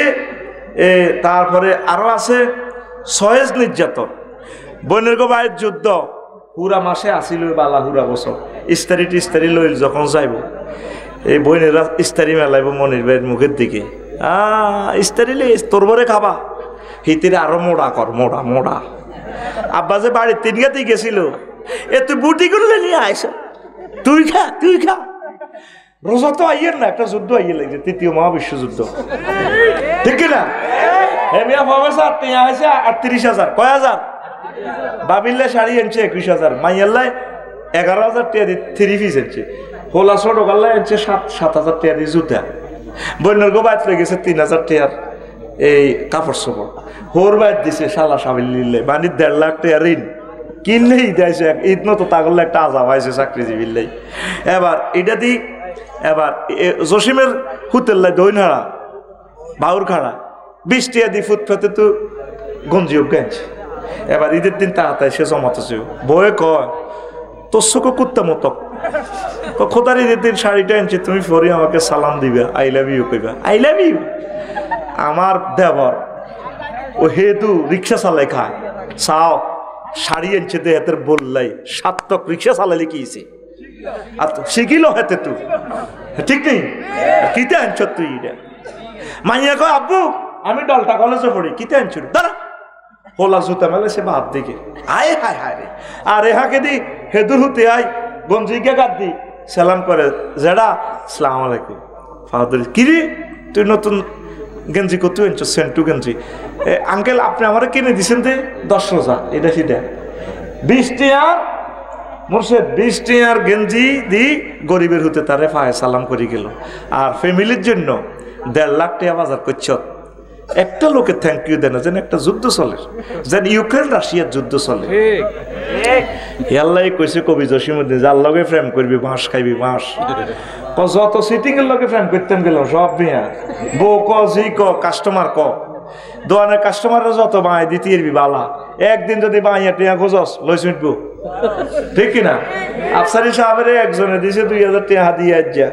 তারপরে আরো আছে সয়েজ নির্যাতন, বনের গো ভাইয়ের যুদ্ধ হুরা মাসে আসিল বালা হুরা বছর ইস্তারি টিস্তারি লইল যখন যাইব, এই বইনেরা ইস্তারি মেলাইব মনির ভাইয়ের মুখের দিকে, ইস্তারি লে তোর বরে খাবা, হিতিরে আরো মোড়া কর মোড়া মোড়া। আব্বা যে বাড়ির 3 গাতে গেছিল, এ তুই বুটি করলে নিয়ে আইস, তুই খা তুই খা। রোজা তো আইয়ের না, একটা যুদ্ধ আইয়ে লাগছে, 3য় মহাবিশ্বযুদ্ধ, ঠিক কিনা? হেমিয়া প্রফেসর টিয়া হয়েছে 38,000, কয় হাজার? বাবিল্লা শাড়ি আনছে 21,000, মাইয়াল্লায় 11,000 টাকা দিয়ে 3 পিস আনছে, হোলা ছোট গাল্লায় আনছে 7,000 টাকা দিয়ে জুতা, বন্যর গো বাইত লয়ে গেছে 3,000 টাকার এই কাপড় চোপড়, হোর বাইত দিছে শালা সাবিল্লিল্লে মানে 1.5 লাখ টাকা ঋণ কিনলেই দেয়ছে। ঈদ মতো তাগলে একটা আজাব হয়েছে চাকরিজীবীর। এবার এটা দি এবার জসিমের হুতেল্লাই দইনাড়া বাউর খাড়া 20 টাকা দিয়ে ফুটপাতে তো গঞ্জি গাইছে। এবার ঈদের দিন তাড়াতাড়ি সে জমাতেছে, বয়ে কয় তোর চোখে কুত্তা মতক, খোদার ঈদের দিন শাড়িটা আনছে, তুমি পরে আমাকে সালাম দিবা, আই লাভ ইউ কইবা, আই লাভ ইউ। আমার দেবর ও হেতু রিক্সা চালাই খায়, চাও শাড়ি আনছে দে হাতের বললাই, সার্থক রিক্সা চালালে কিছে আর শিখিল হাতে তুই, ঠিক নেই? কিতে আনছ তুই? এটা মাইয়া কয় আব্বু আমি ডলটা কলেজে পড়ি, কিতে আনছ? দাঁড়া, হোলা জুতা মেলে সে ভাত দিকে, আয় হায় হায় রে। আর এহাকে দি হেদুর হুতে আয় গঞ্জিকে গাদ দি সালাম করে, জেডা সালাম আলাইকুম ফাদুর, কিরে তুই নতুন গেঞ্জি কত আনছ? সেন্টু গেঞ্জি। আঙ্কেল আপনি আমার কিনে দিছেন দে 10 রোজা, এটা সেটা 20 টাকা মুর্শেদ, 20 টাকার গেঞ্জি দি গরিবের হতে তারে পায়ে সালাম করে গেল। আর ফ্যামিলির জন্য 1.5 লাখ টাকা বাজার করছ, একটা লোকে থ্যাংক ইউ দেয় না, যেন একটা যুদ্ধ চলে, যেন ইউক্রেন রাশিয়ার যুদ্ধ চলে। আল্লাহ কইছে কবি জসিমুদ্দিন, যার লগে প্রেম করবি বাঁশ খাইবি বাঁশ। যত সিটিং এর লগে প্রেম করতেন গেল সব মিয়া, বউ ক জি ক কাস্টমার ক, দোয়ানের কাস্টমাররা যত বাঁয় দিতে বালা, একদিন যদি বাঁইয়া টিয়া খোঁজস লইস মিটবো, ঠিক কিনা? আফসারি সাহেবের একজনে দিছে 2,000 টাকা দিয়ে যা,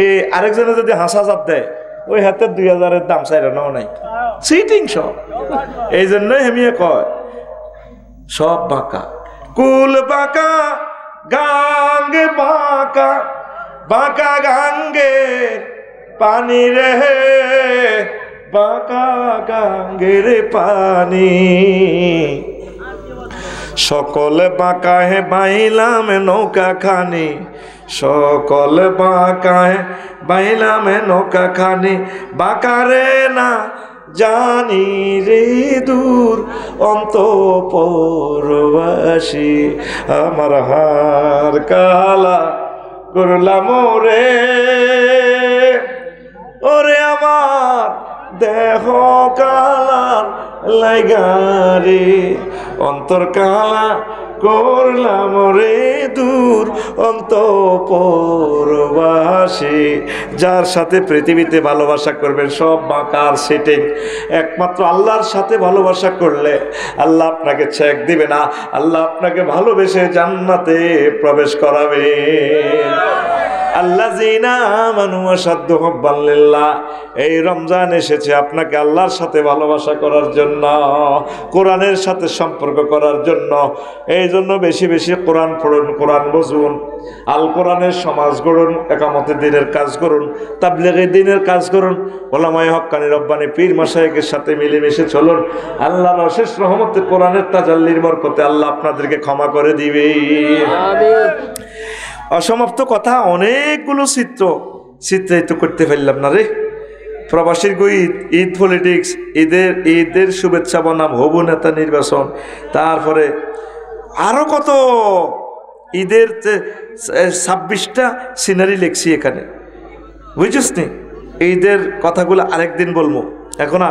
এই আরেকজনে যদি 5,000 দেয়, ওই হাতে 2,000-এর দাম চাইরা নাও নাই, সিটিং সব। এই জন্যই হেমিয়ে কয় সব বাঁকা, কুল বাঁকা গাঙ্গে বাঁকা, বাঁকা গাঙ্গে পানি রে, বাঁকা গাঙ্গের পানি, সকলে বাঁকা হে বাইলাম নৌকা খানি, সকলে বাঁকা হে বাইলাম নৌকা খানি, বাঁকা রে না জানি রে দূর অন্তঃপুরবাসী, আমার হার কালা করলাম রে, ওরে আমার দেহ কালার লাগারে, অন্তর কালা করলাম রে দূর অন্তঃপুরবাসী। যার সাথে পৃথিবীতে ভালোবাসা করবেন সব বাঁকার সেটিং, একমাত্র আল্লাহর সাথে ভালোবাসা করলে আল্লাহ আপনাকে ছেক দিবে না, আল্লাহ আপনাকে ভালোবেসে জান্নাতে প্রবেশ করাবে। আল্লাযীনা আমানু আশাদ্দু হুব্বান লিল্লাহ। এই রমজান এসেছে আপনাকে আল্লাহর সাথে ভালোবাসা করার জন্য, কোরআনের সাথে সম্পর্ক করার জন্য। এই জন্য বেশি বেশি কোরআন পড়ুন, কোরআন বুঝুন, আল কোরআনের সমাজ গড়ুন, একামতে দ্বীনের কাজ করুন, তাবলীগে দ্বীনের কাজ করুন, উলামায়ে হক্কানি রব্বানি পীর মাশায়েখের সাথে মিলেমিশে চলুন। আল্লাহর অশেষ রহমতে কোরআনের তাজাল্লির বরকতে আল্লাহ আপনাদেরকে ক্ষমা করে দিবে। আমিন। অসমাপ্ত কথা অনেকগুলো চিত্রায়িত করতে পারলাম না রে। প্রবাসীর ঈদ, ঈদ পলিটিক্স, ঈদের শুভেচ্ছা বনাম হবু নেতা নির্বাচন, তারপরে আরো কত ঈদের 26টা সিনারি লেখছি এখানে, বুঝছিস নি? ঈদের কথাগুলো আরেকদিন বলবো, এখন